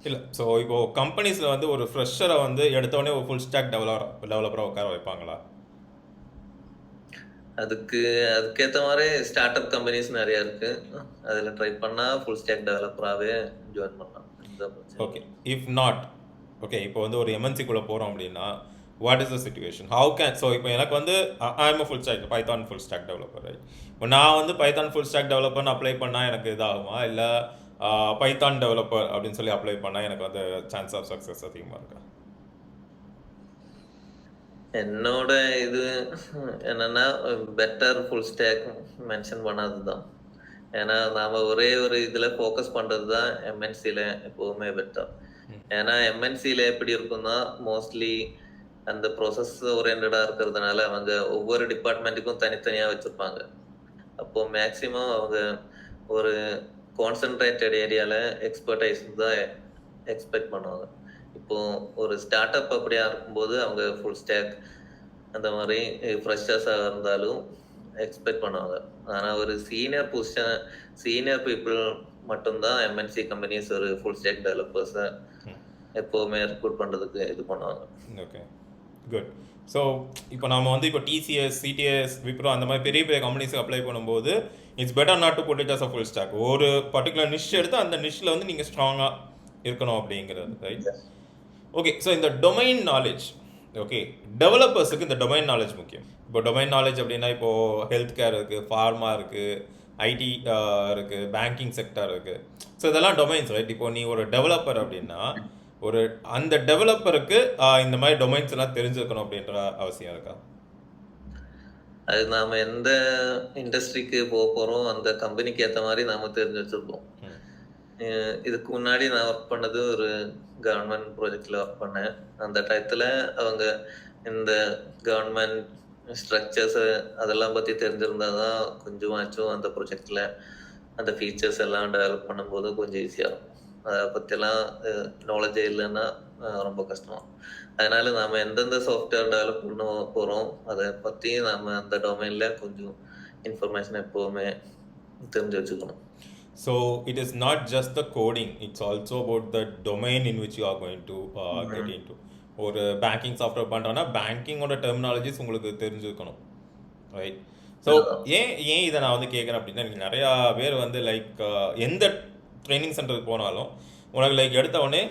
இல்லை, ஸோ இப்போது கம்பெனிஸில் வந்து ஒரு ஃப்ரெஷரை வந்து எடுத்தோடனே ஒரு ஃபுல் ஸ்டாக் டெவலப்பராக உட்கார வைப்பாங்களா? அதுக்கேற்ற மாதிரி ஸ்டார்ட் அப் கம்பெனிஸ் நிறைய இருக்கு. அதில் ட்ரை பண்ணால் ஃபுல் ஸ்டாக் டெவலப்பராகவே ஜாயின் பண்ணலாம். ஓகே, இஃப் நாட், ஓகே, இப்போ வந்து ஒரு எம்என்சிக்குள்ளே போகிறோம் அப்படின்னா what is the situation? How can, so இப்போ எனக்கு வந்து I am full stack Python full stack developer, right? இப்போ நான் வந்து பைத்தான் ஃபுல் ஸ்டாக் டெவலப்பர்னு அப்ளை பண்ணால் எனக்கு இதாகுமா, இல்லை பைத்தான் டெவலப்பர் அப்படின்னு சொல்லி அப்ளை பண்ணால் எனக்கு வந்து சான்ஸ் ஆஃப் சக்ஸஸ் அதிகமாக இருக்கா? என்னோட இது என்னன்னா பெட்டர் ஃபுல் ஸ்டாக் மென்ஷன் பண்ணாதுதான். ஏன்னா நாம ஒரே ஒரு இதுல ஃபோக்கஸ் பண்றது தான் எம்என்சில எப்பவுமே பெட்டர். ஏன்னா எம்என்சில எப்படி இருக்கும்னா மோஸ்ட்லி அந்த ப்ராசஸ் ஓரியன்டா இருக்கிறதுனால அவங்க ஒவ்வொரு டிபார்ட்மெண்ட்டுக்கும் தனித்தனியா வச்சிருப்பாங்க. அப்போ மேக்சிமம் அவங்க ஒரு கான்சென்ட்ரேட்டட் ஏரியால எக்ஸ்பர்டைஸ் தான் எக்ஸ்பெக்ட் பண்ணுவாங்க. இப்போ ஒரு ஸ்டார்ட் அப் அப்படியா இருக்கும்போது அவங்க ஃபுல் ஸ்டாக் அந்த மாதிரி ஃப்ரெஷர்ஸாக இருந்தாலும் எக்ஸ்பெக்ட் பண்ணுவாங்க. ஆனால் ஒரு சீனியர் பீப்புள் மட்டும்தான் எம்என்சி கம்பெனிஸ் ஒரு ஃபுல் ஸ்டாக் டெவலப்பர்ஸை எப்போவுமே ரெக்ரூட் பண்ணுறதுக்கு இது பண்ணுவாங்க. Okay, good. ஸோ இப்போ நம்ம வந்து இப்போ டிசிஎஸ், சிடிஎஸ், விப்ரோ அந்த மாதிரி பெரிய பெரிய கம்பெனிஸுக்கு அப்ளை பண்ணும்போது it's better not to put it as a full stack. ஒரு பர்டிகுலர் நிஷ் எடுத்து அந்த நிஷ்ஷில் வந்து நீங்கள் ஸ்ட்ராங்காக இருக்கணும் அப்படிங்கிறது, ரைட்? ஓகே, ஸோ இந்த டொமைன் நாலேஜ், ஓகே, டெவலப்பர்ஸுக்கு இந்த டொமைன் நாலேஜ் முக்கியம். இப்போ டொமைன் நாலேஜ் அப்படின்னா இப்போது ஹெல்த் கேர் இருக்குது, ஃபார்மா இருக்குது, ஐடி இருக்குது, பேங்கிங் செக்டர் இருக்குது. ஸோ இதெல்லாம் டொமைன்ஸ், ரைட்? இப்போ நீ ஒரு டெவலப்பர் அப்படின்னா அந்த டெவலப்பருக்கு இந்த மாதிரி டொமைன்ஸ் எல்லாம் தெரிஞ்சிருக்கணும் அப்படின்ற அவசியம் இருக்கா? அது நாம எந்த இண்டஸ்ட்ரிக்கு போறோம் அந்த கம்பெனிக்கு ஏற்ற மாதிரி நாம தெரிஞ்சு வச்சிருப்போம். இதுக்கு முன்னாடி நான் ஒர்க் பண்ணது ஒரு கவர்மெண்ட் ப்ராஜெக்ட்ல ஒர்க் பண்ணேன். அந்த டயத்துல அவங்க இந்த கவர்மெண்ட் ஸ்ட்ரக்சர்ஸ் அதெல்லாம் பத்தி தெரிஞ்சிருந்தாதான் கொஞ்சமாச்சும் அந்த ப்ராஜெக்ட்ல அந்த ஃபீச்சர்ஸ் எல்லாம் டெவலப் பண்ணும்போது கொஞ்சம் ஈஸியா இருக்கும். அதை பத்தியெல்லாம் நாலேஜே இல்லைன்னா ரொம்ப கஷ்டம். அதனால நாம எந்தெந்த சாஃப்ட்வேர் டெவலப் பண்ண போறோம் அதை பத்தி நாம அந்த டொமைன்ல கொஞ்சம் இன்ஃபர்மேஷன் எப்பவுமே தெரிஞ்சு வச்சுக்கணும். So it is not just the coding, it's also about the domain in which you are going to get into. ஒரு பேங்கிங் சாஃப்ட்வேர் பண்ணுறோன்னா பேங்கிங்கோட டெர்மினாலஜிஸ் உங்களுக்கு தெரிஞ்சுக்கணும், ரைட்? ஸோ ஏன் இதை நான் வந்து கேட்குறேன் அப்படின்னா, நீங்கள் நிறையா பேர் வந்து லைக் எந்த ட்ரைனிங் சென்டருக்கு போனாலும் உனக்கு லைக் எடுத்த உடனே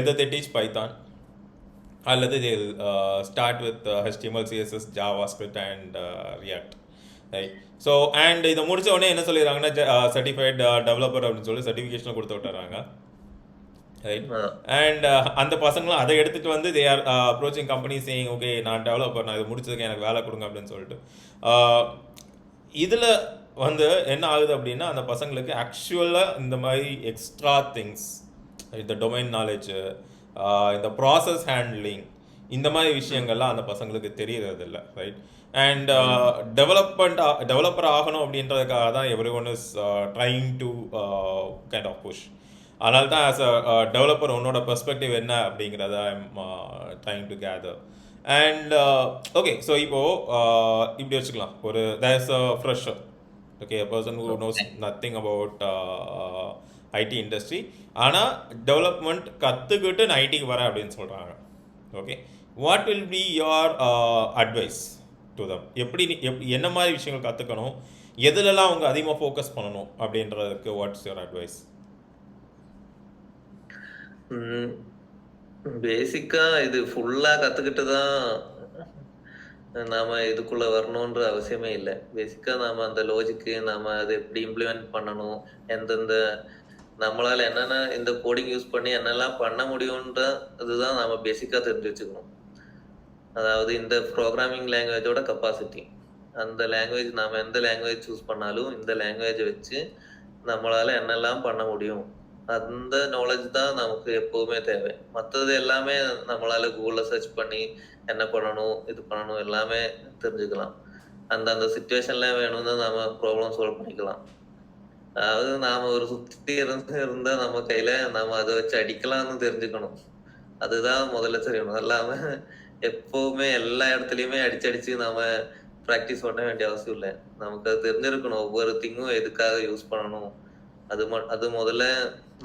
எதை டீச் பைத்தான் அல்லது they start with HTML, CSS, JavaScript and React, right? So and இதை முடிச்ச உடனே என்ன சொல்லிடுறாங்கன்னா சர்டிஃபைட் டெவலப்பர் அப்படின்னு சொல்லி சர்டிஃபிகேஷனை கொடுத்து விட்டுறாங்க, ரைட்? அண்ட் அந்த பசங்களும் அதை எடுத்துகிட்டு வந்து they are approaching company saying okay நான் டெவலப்பர், நான் இதை முடிச்சதுக்கு எனக்கு வேலை கொடுங்க அப்படின்னு சொல்லிட்டு. இதில் வந்து என்ன ஆகுது அப்படின்னா அந்த பசங்களுக்கு ஆக்சுவலாக இந்த மாதிரி எக்ஸ்ட்ரா திங்ஸ், இந்த டொமைன் நாலேஜு, இந்த ப்ராசஸ் ஹேண்ட்லிங், இந்த மாதிரி விஷயங்கள்லாம் அந்த பசங்களுக்கு தெரியறதில்ல, ரைட்? அண்ட் டெவலப்பர் ஆகணும் அப்படின்றதுக்காக தான் everyone is trying to kind of push. அதனால தான் ஆஸ் அ டெவலப்பர் உன்னோட பெர்ஸ்பெக்டிவ் என்ன அப்படிங்கிறத I am trying to gather. And okay, so இப்போது இப்படி வச்சுக்கலாம், ஒரு there is a fresher, okay, a person who knows nothing about IT industry, ஆனால் டெவலப்மெண்ட் கற்றுக்கிட்டு நான் ஐடிக்கு வரேன் அப்படின்னு சொல்கிறாங்க. Okay, what will be your advice to them? எப்படி என்ன மாதிரி விஷயங்கள் கற்றுக்கணும், எதுலலாம் அவங்க அதிகமாக ஃபோக்கஸ் பண்ணணும் அப்படின்றதுக்கு வாட்ஸ் யுவர் அட்வைஸ்? பேசிக்கா இது ஃபுல்லா கத்துக்கிட்டு தான் நாம இதுக்குள்ள வரணும்ன்ற அவசியமே இல்லை. பேசிக்கா நாம அந்த லாஜிக்கு நாம அதை எப்படி இம்ப்ளிமெண்ட் பண்ணணும், எந்தெந்த நம்மளால என்னென்ன இந்த கோடிங் யூஸ் பண்ணி என்னெல்லாம் பண்ண முடியும்ன்ற இதுதான் நாம பேசிக்கா தெரிஞ்சு வச்சுக்கணும். அதாவது இந்த ப்ரோக்ராமிங் லாங்குவேஜோட கெப்பாசிட்டி, அந்த லாங்குவேஜ் நாம எந்த லாங்குவேஜ் சூஸ் பண்ணாலும் இந்த லாங்குவேஜை வச்சு நம்மளால என்னெல்லாம் பண்ண முடியும், அந்த நாலேஜ் தான் நமக்கு எப்பவுமே தேவை. மற்றது எல்லாமே நம்மளால கூகுளில் சர்ச் பண்ணி என்ன பண்ணணும் இது பண்ணணும் எல்லாமே தெரிஞ்சுக்கலாம். அந்தந்த சுச்சுவேஷன்ல வேணும்னு நாம ப்ராப்ளம் சால்வ் பண்ணிக்கலாம். அதாவது நாம ஒரு சுத்தி இருந்தா நம்ம கையில நாம அதை வச்சு அடிக்கலாம்னு தெரிஞ்சுக்கணும். அதுதான் முதல்ல தெரியணும். இல்லாம எப்பவுமே எல்லா இடத்துலயுமே அடிச்சு நாம ப்ராக்டிஸ் பண்ண வேண்டிய அவசியம் இல்லை. நமக்கு அது தெரிஞ்சிருக்கணும், ஒவ்வொரு திங்கும் எதுக்காக யூஸ் பண்ணணும். அது முதல்ல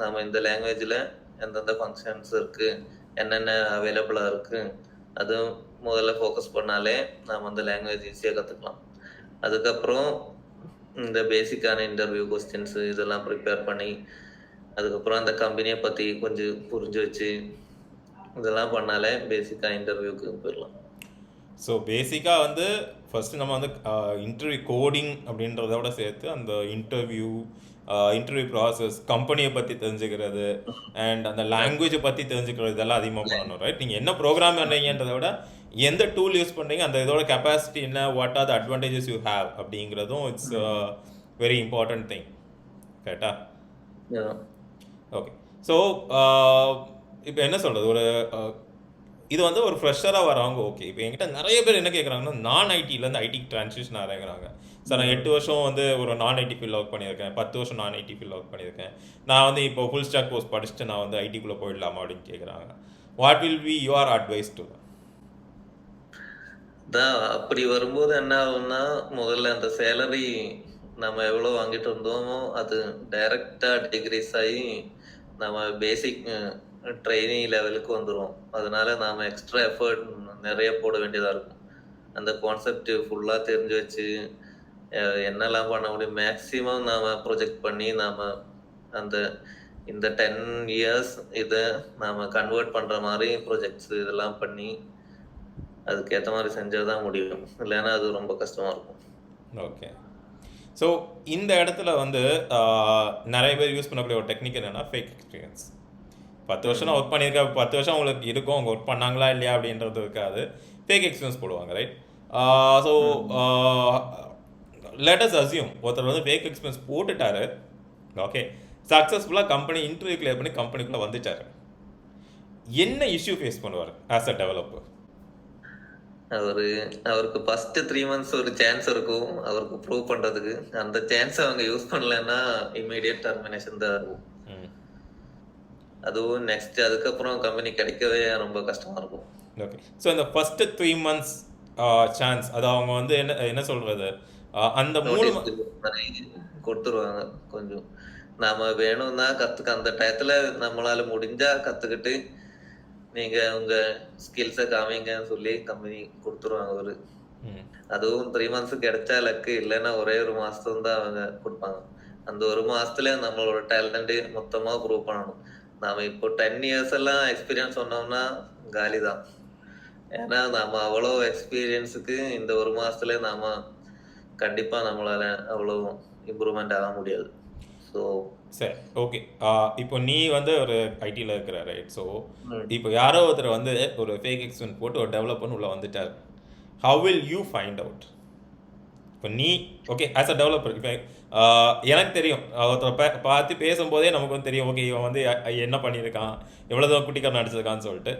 நாம இந்த லாங்குவேஜ்ல எந்தெந்த ஃபங்க்ஷன்ஸ் இருக்கு, என்னென்ன அவைலபிளா இருக்கு, அது முதல்ல ஃபோக்கஸ் பண்ணாலே நாம அந்த லாங்குவேஜ் ஈஸியா கத்துக்கலாம். அதுக்கப்புறம் இந்த பேசிக்கான இன்டர்வியூ கொஸ்டின்ஸ் இதெல்லாம் ப்ரிப்பேர் பண்ணி அதுக்கப்புறம் அந்த கம்பெனியை பத்தி கொஞ்சம் புரிஞ்சு வச்சு இதெல்லாம் பண்ணாலே பேசிக்கா இன்டர்வியூக்கு போயிடலாம். ஸோ பேசிக்காக வந்து ஃபஸ்ட்டு நம்ம வந்து இன்டர்வியூ கோடிங் அப்படின்றதோட சேர்த்து அந்த இன்டர்வியூ ப்ராசஸ், கம்பெனியை பற்றி தெரிஞ்சுக்கிறது அண்ட் அந்த லாங்குவேஜை பற்றி தெரிஞ்சுக்கிறது இதெல்லாம் அதிகமாக பண்ணணும், ரைட்? நீங்கள் என்ன ப்ரோக்ராம் பண்ணுறீங்கன்றத விட எந்த டூல் யூஸ் பண்ணுறீங்க, அந்த இதோட கெப்பாசிட்டி என்ன, what are the advantages you have அப்படிங்கிறதும் இட்ஸ் வெரி இம்பார்ட்டன்ட் திங், கரெக்டா? ஓகே, ஸோ இப்போ என்ன சொல்கிறது, ஒரு இது வந்து ஒரு ஃப்ரெஷராக வரவங்க ஓகே. இப்போ என்கிட்ட நிறைய பேர் என்ன கேட்குறாங்கன்னா நான் ஐடியிலேருந்து ஐடிக்கு ட்ரான்ஸ்லேஷன் ஆகிறாங்க. சார் நான் 8 வருஷம் வந்து ஒரு நான் ஐடி ஃபீல்ட் ஒர்க் பண்ணியிருக்கேன், 10 வருஷம் நான் ஐடி ஃபீல்ட் ஒர்க் பண்ணியிருக்கேன், நான் வந்து இப்போ ஃபுல் ஸ்டாக் கோர்ஸ் படிச்சுட்டு நான் வந்து ஐடிக்குள்ளே போயிடலாமா அப்படின்னு கேட்குறாங்க. What will be your advice to? அப்படி வரும்போது என்ன ஆகும்னா, முதல்ல அந்த சேலரி நம்ம எவ்வளோ வாங்கிட்டு இருந்தோமோ அது டைரக்டா டிகிரீஸ் ஆகி நம்ம பேசிக் ட்ரைனிங் லெவலுக்கு வந்துடும். அதனால நாம எக்ஸ்ட்ரா எஃபர்ட் நிறைய போட வேண்டியதா இருக்கும். அந்த கான்செப்ட் ஃபுல்லா தெரிஞ்சு வச்சு என்னெல்லாம் பண்ண முடியும் மேக்சிமம் நாம ப்ரொஜெக்ட் பண்ணி நாம அந்த இந்த 10 years இதை நாம கன்வெர்ட் பண்ற மாதிரி ப்ரொஜெக்ட்ஸ் இதெல்லாம் பண்ணி அதுக்கேற்ற மாதிரி செஞ்சாதான் முடியும். இல்லைன்னா அது ரொம்ப கஷ்டமா இருக்கும். ஓகே, ஸோ இந்த இடத்துல வந்து நிறைய பேர் யூஸ் பண்ணக்கூடிய ஒரு டெக்னிக் என்னன்னா ஃபேக் எக்ஸ்பீரியன்ஸ். 10 வருஷம் நான் ஒர்க் பண்ணியிருக்கேன், 10 வருஷம் அவங்களுக்கு இருக்கும், அவங்க ஒர்க் பண்ணாங்களா இல்லையா அப்படின்றது இருக்காது, ஃபேக் எக்ஸ்பீரியன்ஸ் போடுவாங்க, ரைட்? ஸோ லெட்டஸ் அசியூம் ஒருத்தர் வந்து ஃபேக் எக்ஸ்பீரியன்ஸ் போட்டுட்டாரு, ஓகே, சக்ஸஸ்ஃபுல்லாக கம்பெனி இன்டர்வியூ கிளியர் பண்ணி கம்பெனிக்குள்ளே வந்துட்டாரு, என்ன இஷ்யூ ஃபேஸ் பண்ணுவார் ஆஸ் அ டெவலப்பர்? அவருக்கு ஃபர்ஸ்ட் 3 months ஒரு சான்ஸ் இருக்கும் அவருக்கு ப்ரூவ் பண்றதுக்கு. அந்த சான்ஸ் அவங்க யூஸ் பண்ணலன்னா இமீடியட் டெர்மினேஷன் தான் இருக்கும். அதுவும் நெக்ஸ்ட் அதுக்கப்புறம் கம்பெனி கிடைக்கவே ரொம்ப கஷ்டமா இருக்கும். ஓகே, ஸோ இந்த ஃபர்ஸ்ட் 3 months சான்ஸ் அது அவங்க வந்து என்ன சொல்றது, அந்த 3 கொடுத்துருவாங்க. கொஞ்சம் நாம வேணும்னா கத்துக்க, அந்த டயத்துல நம்மளால முடிஞ்சா கத்துக்கிட்டு நீங்க உங்க ஸ்கில்ஸை காமிங்கன்னு சொல்லி கம்பெனி கொடுத்துருவாங்க. அதுவும் 3 months கிடைச்சா லக்கு, இல்லைன்னா ஒரே ஒரு மாசம் தான் அவங்க கொடுப்பாங்க. அந்த ஒரு மாசத்துல நம்மளோட டேலண்ட் மொத்தமா ப்ரூவ் பண்ணணும். நாம இப்போ 10 years எல்லாம் எக்ஸ்பீரியன்ஸ் சொன்னோம்னா காலி தான். ஏன்னா நாம அவ்வளோ எக்ஸ்பீரியன்ஸுக்கு இந்த ஒரு மாசத்துல நாம கண்டிப்பா நம்மளால அவ்வளோ இம்ப்ரூவ்மெண்ட் ஆக முடியாது. ஸோ சரி, ஓகே, இப்போ நீ வந்து ஒரு ஐடியில் இருக்கிற, ரைட்? ஸோ இப்போ யாரோ ஒருத்தர் வந்து ஒரு ஃபேக் எக்ஸ்பீரியன்ஸ் போட்டு ஒரு டெவலப்பர்னு உள்ள வந்துட்டார், how will you find out? இப்போ நீ ஓகே ஆஸ் அ டெவலப்பர், இப்போ எனக்கு தெரியும், ஒருத்தர் பார்த்து பேசும்போதே நமக்கு வந்து தெரியும், ஓகே இவன் வந்து என்ன பண்ணியிருக்கான், எவ்வளோ குட்டிக்காரன் நடிச்சிருக்கான்னு சொல்லிட்டு.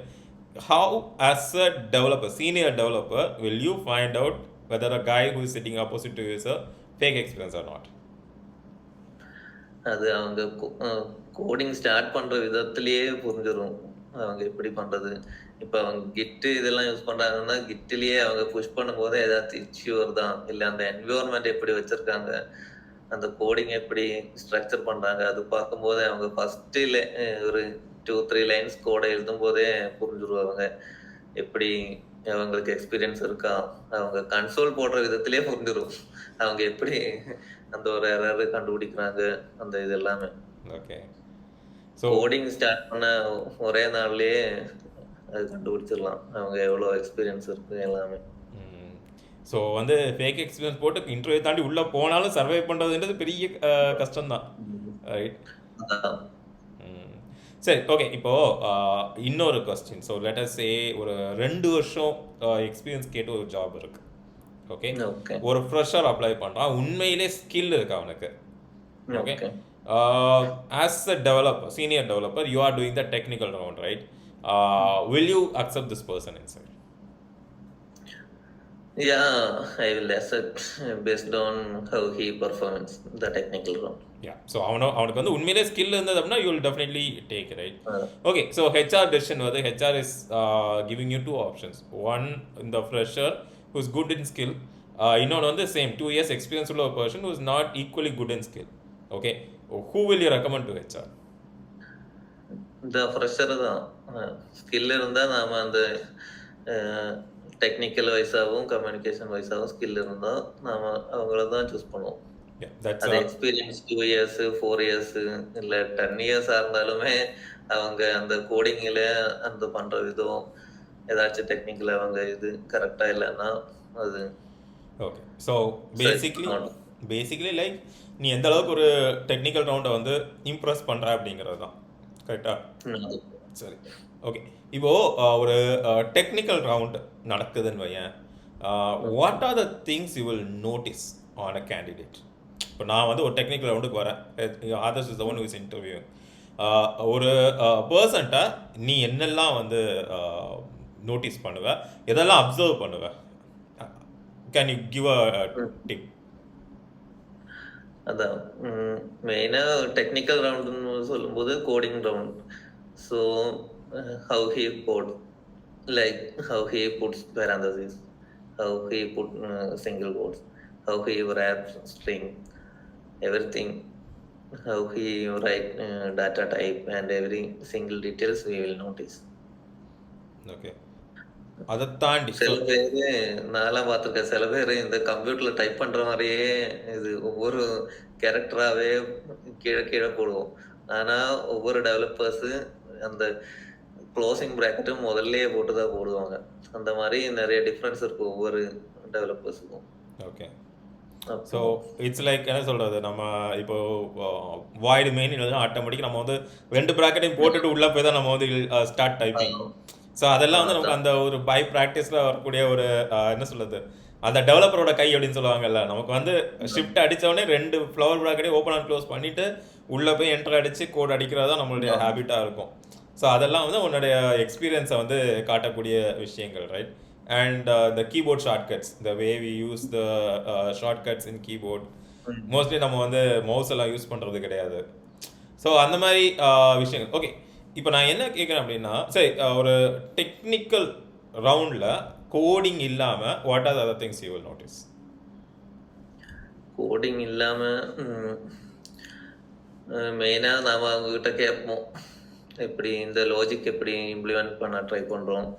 How as a developer, senior developer, will you find out weather a guy who is sitting opposite to you is a fake experience or not? அது அவங்க கோடிங் ஸ்டார்ட் பண்ற விதத்திலேயே புரிஞ்சிடும் அவங்க எப்படி பண்றது. இப்ப அவங்க கிட்டு இதெல்லாம் யூஸ் பண்றாங்கன்னா கிட்டிலேயே அவங்க புஷ் பண்ணும் போதே ஏதாவது இஷ்யூ வருதான், இல்ல அந்த என்விரான்மெண்ட் எப்படி வச்சிருக்காங்க, அந்த கோடிங் எப்படி ஸ்ட்ரக்சர் பண்றாங்க, அது பார்க்கும் போதே அவங்க ஃபர்ஸ்ட் ஒரு 2-3 லைன்ஸ் கோடை எழுதும் போதே புரிஞ்சுருவாங்க எப்படி அவங்களுக்கு எக்ஸ்பீரியன்ஸ் இருக்கா. அவங்க கன்சோல் போடுற விதத்திலேயே புரிஞ்சிடும் அவங்க எப்படி அந்த ஒரு எரர் கண்டுபிடிக்கிறாங்க, அந்த இது எல்லாமே. ஓகே, ஸோ கோடிங் ஸ்டார்ட் பண்ண ஒரே நாள்லயே அது கண்டுபிடிச்சிடலாம் அவங்க எவ்வளோ எக்ஸ்பீரியன்ஸ் இருக்கு எல்லாமே. ஸோ வந்து ஃபேக் எக்ஸ்பீரியன்ஸ் போட்டு இன்டர்வியூ தாண்டி உள்ளே போனாலும் சர்வை பண்ணுறதுன்றது பெரிய கஷ்டம்தான், ரைட்? சரி, ஓகே, இப்போது இன்னொரு கொஸ்டின். ஸோ லெட் அஸ் சே ஒரு 2 வருஷம் எக்ஸ்பீரியன்ஸ் கேட்டு ஒரு ஜாப் இருக்கு, ஓகே, ஒரு ஃப்ரெஷர் அப்ளை பண்ணுறான், உண்மையிலே ஸ்கில் இருக்கு அவனுக்கு, okay, as a developer, senior developer, you are doing the technical round, right? Will you accept this person inside? Yeah, I will accept based on how he performs the technical round. Yeah, so அவனுக்கு வந்து உண்மையிலே skill இருந்தது அப்படின்னா you will definitely take, right? Okay, so HR decision வந்து HR is giving you 2 options. One, the fresher who is good in skill, இன்னொன்று வந்து same 2 years experience உள்ள ஒரு person who is not equally good in skill. Okay, who will you recommend to HR? The fresher தான். Skill இருந்தால் நாம அந்த technical வைஸாகவும் communication வைஸாகவும் skill இருந்தால் நாம அவங்கள தான் சூஸ் பண்ணுவோம். அது எக்ஸ்பீரியன்ஸ் 2 years 4 years இல்லை 10 years இருந்தாலுமே அவங்க அந்த கோடிங்கில் அந்த பண்ற விதம் ஏதாச்சும் டெக்னிக்கல் அவங்க இது கரெக்டா இல்லைன்னா அது ஓகே. ஸோ பேசிக்லி லைக் நீ எந்த அளவுக்கு ஒரு டெக்னிக்கல் ரவுண்டை வந்து இம்ப்ரெஸ் பண்ணுற அப்படிங்கிறது தான், கரெக்டா? சரி, ஓகே. இப்போது ஒரு டெக்னிக்கல் ரவுண்ட் நடக்குதுன்னு வையேன், what are the things you will notice on a candidate? இப்போ நான் வந்து ஒரு டெக்னிக்கல் ரவுண்டுக்கு வரேன், others is the one who is interview. ஒரு பர்சன்ட்டை நீ என்னெல்லாம் வந்து நோட்டீஸ் பண்ணுவ, எதெல்லாம் அப்சர்வ் பண்ணுவ? Can you give a tip? அதான் மெயினாக டெக்னிக்கல் ரவுண்டுன்னு சொல்லும்போது coding round. So how he code, like how he puts parentheses, how he put single quotes, how he wraps string, everything, how he write data type and every single details we will notice. Okay. அதை தாண்டி சில பேர் நான்லாம் பார்த்துருக்கேன், சில பேர் இந்த கம்ப்யூட்டரில் டைப் பண்ணுற மாதிரியே இது ஒவ்வொரு கேரக்டராகவே கீழே கீழே போடுவோம். ஆனால் ஒவ்வொரு டெவலப்பர்ஸு அந்த க்ளோசிங் ப்ராக்கெட்டும் முதல்லையே போட்டு தான் போடுவாங்க. அந்த மாதிரி நிறைய டிஃப்ரென்ஸ் இருக்கும் ஒவ்வொரு டெவலப்பர்ஸுக்கும். ஓகே. ஸோ இட்ஸ் லைக் என்ன சொல்கிறது, நம்ம இப்போ வாய்டு மெயின் இல்லைன்னா ஆட்டோமேட்டிக் நம்ம வந்து 2 ப்ராக்கெட்டையும் போட்டுட்டு உள்ளே போய் தான் நம்ம வந்து ஸ்டார்ட் டைப்பிங். ஸோ அதெல்லாம் வந்து நமக்கு அதான். அந்த ஒரு பை ப்ராக்டிஸில் வரக்கூடிய ஒரு என்ன சொல்கிறது, அந்த டெவலப்பரோட கை அப்படின்னு சொல்லுவாங்கல்ல, நமக்கு வந்து ஷிஃப்ட் அடித்தவொடனே 2 ஃப்ளவர் ப்ராக்கெட்டே ஓப்பன் அண்ட் க்ளோஸ் பண்ணிவிட்டு உள்ளே போய் என்டர் அடித்து கோட் அடிக்கிறது தான் நம்மளுடைய ஆமா. ஹேபிட்டாக இருக்கும். ஸோ அதெல்லாம் வந்து உன்னுடைய எக்ஸ்பீரியன்ஸை வந்து காட்டக்கூடிய விஷயங்கள், right? And the keyboard shortcuts, the way we use the shortcuts in keyboard, hmm. Mostly நம்ம வந்து மவுஸ் எல்லாம் யூஸ் பண்ணுறது கிடையாது. ஸோ அந்த மாதிரி விஷயங்கள். ஓகே, இப்போ நான் என்ன கேட்குறேன் அப்படின்னா, சரி, ஒரு டெக்னிக்கல் ரவுண்டில் கோடிங் இல்லாமல் what are other things you will notice? Coding இல்லாம மெயினா நாம அவங்க கிட்ட கேட்போம், எப்படி இந்த லாஜிக் எப்படி இம்ப்ளிமெண்ட் பண்ண ட்ரை பண்றோம்,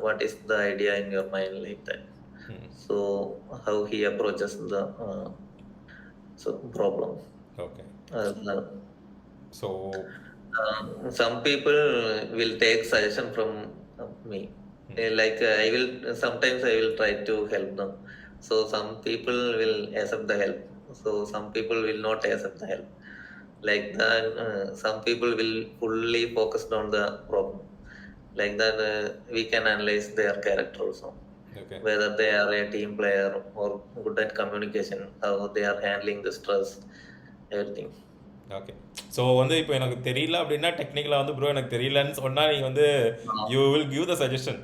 what is the idea in your mind, like that. So how he approaches the problem. Okay, அதுதான். So Some people will take suggestion from me. Like sometimes I will try to help them. So some people will accept the help. So some people will not accept the help. Like that, some people will fully focused on the problem. Like that, we can analyze their character also. Okay, Whether they are a team player or good at communication, how they are handling the stress, everything. Okay. So வந்து இப்போ எனக்கு தெரியல அப்படின்னா டெக்னிக்கலாக வந்து bro எனக்கு தெரியலன்னு சொன்னால் நீங்கள் வந்து you will give the suggestion.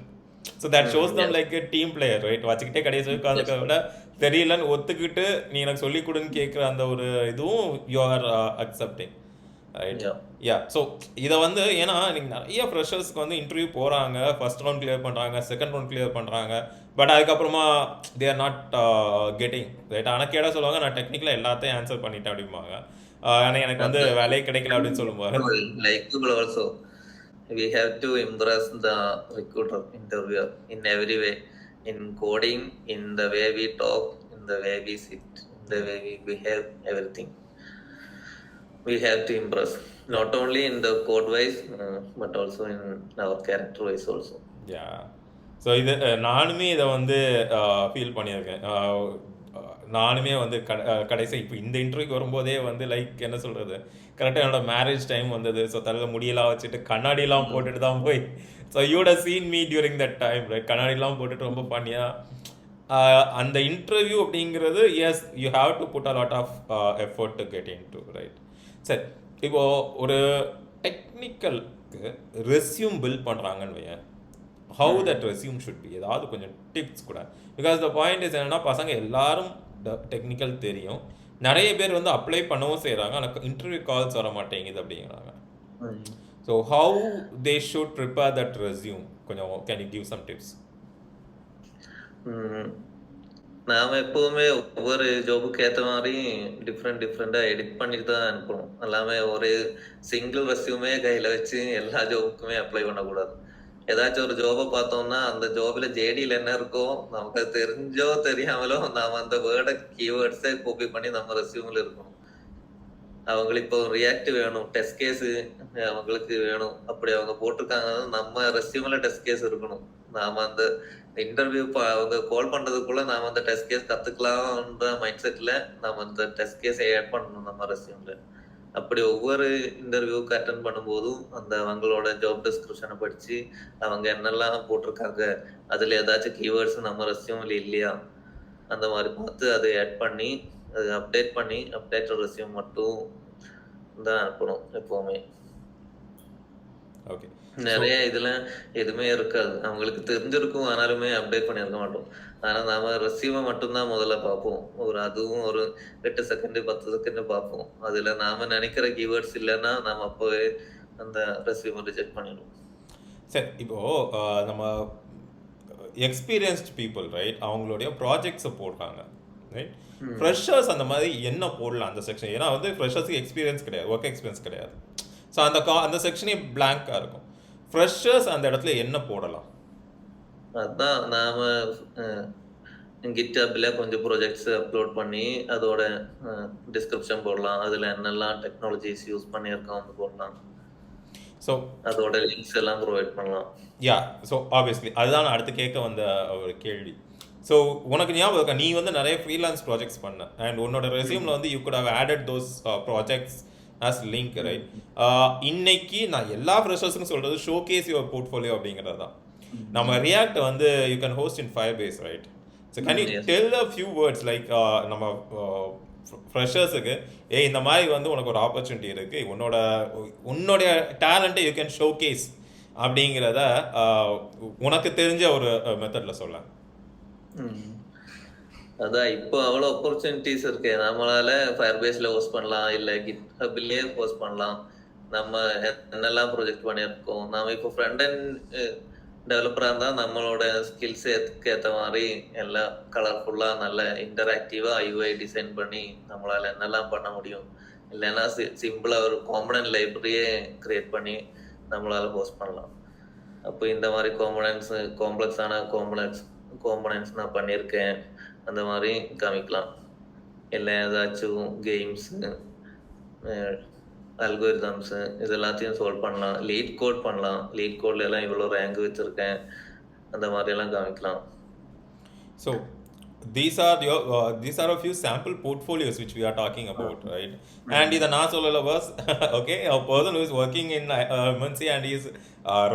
So that shows them Yes. Like team player, right? வச்சுக்கிட்டே கடைசி உட்காந்துக்க விட தெரியலன்னு ஒத்துக்கிட்டு நீ எனக்கு சொல்லிக் கொடுன்னு கேட்குற அந்த ஒரு இதுவும் you are accepting, right? Yeah. Yeah. So இதை வந்து ஏன்னா நீங்கள் நிறைய ஃப்ரெஷர்ஸ்க்கு வந்து இன்டர்வியூ போகிறாங்க, ஃபர்ஸ்ட் ரவுண்ட் கிளியர் பண்ணுறாங்க, செகண்ட் ரவுண்ட் கிளியர் பண்ணுறாங்க, பட் அதுக்கப்புறமா they are not getting, right? ஆனால் கேட்டால் சொல்லுவாங்க நான் டெக்னிக்கலாக எல்லாத்தையும் ஆன்சர் பண்ணிட்டேன் அப்படிம்பாங்க. ஆனால் எனக்கு வந்து வேலையே கிடைக்கல அப்படின்னு சொல்லும்போது Like Google also, we have to impress the recruiter, interviewer in every way, in coding, in the way we talk, in the way we sit, in the way we behave, everything. We have to impress, not only in the code wise, but also in our character wise also. Yeah. So இது நானுமே இதை வந்து feel பண்ணியிருக்கேன். நானுமே வந்து கடைசி இப்போ இந்த இன்டர்வியூக்கு வரும்போதே வந்து லைக் என்ன சொல்கிறது, கரெக்டாக என்னோட மேரேஜ் டைம் வந்தது. ஸோ தலையில் முடியெல்லாம் வச்சுட்டு கண்ணாடிலாம் போட்டுட்டு தான் போய், so you'd seen me during that time, right? கண்ணாடிலாம் போட்டுட்டு ரொம்ப பண்ணியாக அந்த இன்டர்வியூ அப்படிங்கிறது, yes you have to put a lot of effort to get into, right? சரி, இப்போது ஒரு டெக்னிக்கலுக்கு ரெஸ்யூம் பில்ட் பண்ணுறாங்கன்னு வையன், how that resume should be, ஏதாவது கொஞ்சம் டிப்ஸ் கூட. பிகாஸ் த பாயிண்ட் இஸ் என்னன்னா, பசங்க எல்லாரும் டெக்னிக்கல் தெரியும், நிறைய பேர் வந்து அப்ளை பண்ணவும் செய்கிறாங்க, ஆனால் இன்டர்வியூ கால்ஸ் வர மாட்டேங்குது அப்படிங்கிறாங்க. So how they should prepare that resume, கொஞ்சம் can you give some tips? நாம எப்பவுமே ஒவ்வொரு ஜாபுக்கு ஏற்ற மாதிரி டிஃப்ரெண்டா எடிட் பண்ணிட்டு தான் அனுப்பணும். எல்லாமே ஒரு சிங்கிள் ரெஸ்யூமே கையில வச்சு எல்லா ஜாபுக்குமே அப்ளை பண்ணக்கூடாது. ஏதாச்சும் ஒரு ஜாபை பார்த்தோம்னா அந்த ஜாப்ல ஜேடியில் என்ன இருக்கோ நமக்கு தெரிஞ்சோ தெரியாமலோ நாம அந்த வேர்டை கீவேர்ட்ஸை காப்பி பண்ணி நம்ம ரெஸ்யூமில் இருக்கணும். அவங்களுக்கு இப்போ ரியாக்ட் வேணும், டெஸ்ட் கேஸ் அவங்களுக்கு வேணும், அப்படி அவங்க போட்டிருக்காங்க, நம்ம ரெஸ்யூம்ல டெஸ்ட் கேஸ் இருக்கணும். நாம அந்த இன்டர்வியூ அவங்க கால் பண்றதுக்குள்ள நாம அந்த டெஸ்ட் கேஸ் கத்துக்கலாம்ன்ற மைண்ட் செட்ல நாம அந்த டெஸ்ட் கேஸ் ஆட் பண்ணணும் நம்ம ரெஸ்யூம்ல. அப்படி ஒவ்வொரு இன்டர்வியூக்கு அட்டன் பண்ணும்போதும் அந்த அவங்களோட ஜாப் டிஸ்கிரிப்ஷனை படிச்சு அவங்க என்னெல்லாம் போட்டிருக்காங்க, அதுல ஏதாச்சும் கீவேர்ட்ஸ் நம்ம ரெஸ்யூம்ல இல்லையா, அந்த மாதிரி பார்த்து அதை ஆட் பண்ணி அது அப்டேட் ரெஸ்யூம் மட்டும் தான் அனுப்பணும் எப்பவுமே. ஓகே, நிறைய இதுல எதுவுமே இருக்காது, அவங்களுக்கு தெரிஞ்சிருக்கும், ஆனாலுமே அப்டேட் பண்ணியிருக்க மாட்டோம். ஆனா நாம ரெஸ்யூமை மட்டும்தான் முதல்ல பார்ப்போம். அதுவும் ஒரு 8 செகண்ட் 10 செகண்ட் பார்ப்போம். அதுல நாம நினைக்கிற கீவேர்ட்ஸ் இல்லைன்னா நாம அப்போவே அந்த ரெஸ்யூமை ரிஜெக்ட் பண்ணிடுவோம். சரி, இப்போது நம்ம எக்ஸ்பீரியன்ஸ்ட் பீப்புள், ரைட், அவங்களுடைய ப்ராஜெக்ட்ஸை போடுறாங்க, ரைட்? ஃப்ரெஷர்ஸ் அந்த மாதிரி என்ன போடலாம் அந்த செக்ஷன்? ஏன்னா வந்து ஃப்ரெஷர்ஸுக்கு எக்ஸ்பீரியன்ஸ் கிடையாது, ஒர்க் எக்ஸ்பீரியன்ஸ் கிடையாது. ஸோ அந்த செக்ஷனே பிளாங்காக இருக்கும். ஃப்ரெஷர்ஸ் அந்த இடத்துல என்ன போடலாம்? அதான் நாம கிட்ஹப்ல கொஞ்சம் ப்ராஜெக்ட்ஸ் அப்லோட் பண்ணி அதோட டிஸ்கிரிப்ஷன் போடலாம், அதுல என்னெல்லாம் டெக்னாலஜிஸ் யூஸ் பண்ணியிருக்கோம் போடலாம், ஸோ அதோட லிங்க்ஸ் எல்லாம் ப்ரொவைட் பண்ணலாம். யா. ஸோ ஆப்வியஸ்லி அதுதான் நான் அடுத்து கேட்க வந்த ஒரு கேள்வி. ஸோ உனக்கு ஞாபகம் இருக்கா, நீ வந்து நிறைய ஃப்ரீலான்ஸ் ப்ராஜெக்ட்ஸ் பண்ண, அண்ட் உன்னோட ரெஸ்யூமில் வந்து you could have added those projects as link right. இன்னைக்கு நான் எல்லா ஃப்ரெஷர்ஸுக்கும் சொல்கிறது ஷோகேஸ் யுவர் போர்ட்ஃபோலியோ அப்படிங்கிறது தான். நம்ம ரியாக்ட் வந்து you can host in 5 days right. So can you tell a few words like நம்ம ஃப்ரெஷர்ஸுக்கு இந்த மாதிரி வந்து உனக்கு ஒரு ஆப்பர்ச்சுனிட்டி இருக்குது, உன்னோடைய டேலண்ட்டை யூ கேன் ஷோகேஸ் அப்படிங்கிறத உனக்கு தெரிஞ்ச ஒரு மெத்தடில் சொல்ல. அதான் இப்போ அவ்வளோ ஆப்பர்ச்சுனிட்டிஸ் இருக்கு. நம்மளால ஃபயர்பேஸ்ல ஹோஸ்ட் பண்ணலாம், இல்லை கிட்ஹப்லயே ஹோஸ்ட் பண்ணலாம். நம்ம என்னெல்லாம் ப்ரொஜெக்ட் பண்ணியிருக்கோம், நம்ம இப்போ ஃப்ரண்ட் அண்ட் டெவலப்பராக இருந்தால் நம்மளோட ஸ்கில்ஸ் ஏற்ற மாதிரி எல்லாம் கலர்ஃபுல்லாக நல்ல இன்டராக்டிவாக யூஐ டிசைன் பண்ணி நம்மளால் என்னெல்லாம் பண்ண முடியும். இல்லைன்னா சிம்பிளாக ஒரு காம்பனன்ட் லைப்ரரியே க்ரியேட் பண்ணி நம்மளால் ஹோஸ்ட் பண்ணலாம். அப்போ இந்த மாதிரி காம்ப்ளெக்ஸான காம்பனன்ட்ஸ் நான் பண்ணியிருக்கேன், அந்த மாதிரி காமிக்கலாம். இல்லை ஏதாச்சும் கேம்ஸு, அல்கோரிதம்ஸு இது எல்லாத்தையும் சால்வ் பண்ணலாம். லீட் கோட் பண்ணலாம். லீட் கோட்ல எல்லாம் இவ்வளோ ரேங்க் வச்சுருக்கேன், அந்த மாதிரியெல்லாம் காமிக்கலாம். So these are a few sample portfolios which we are talking about, right? And இதை நான் சொல்லல was okay, a person who is working in MNC and he is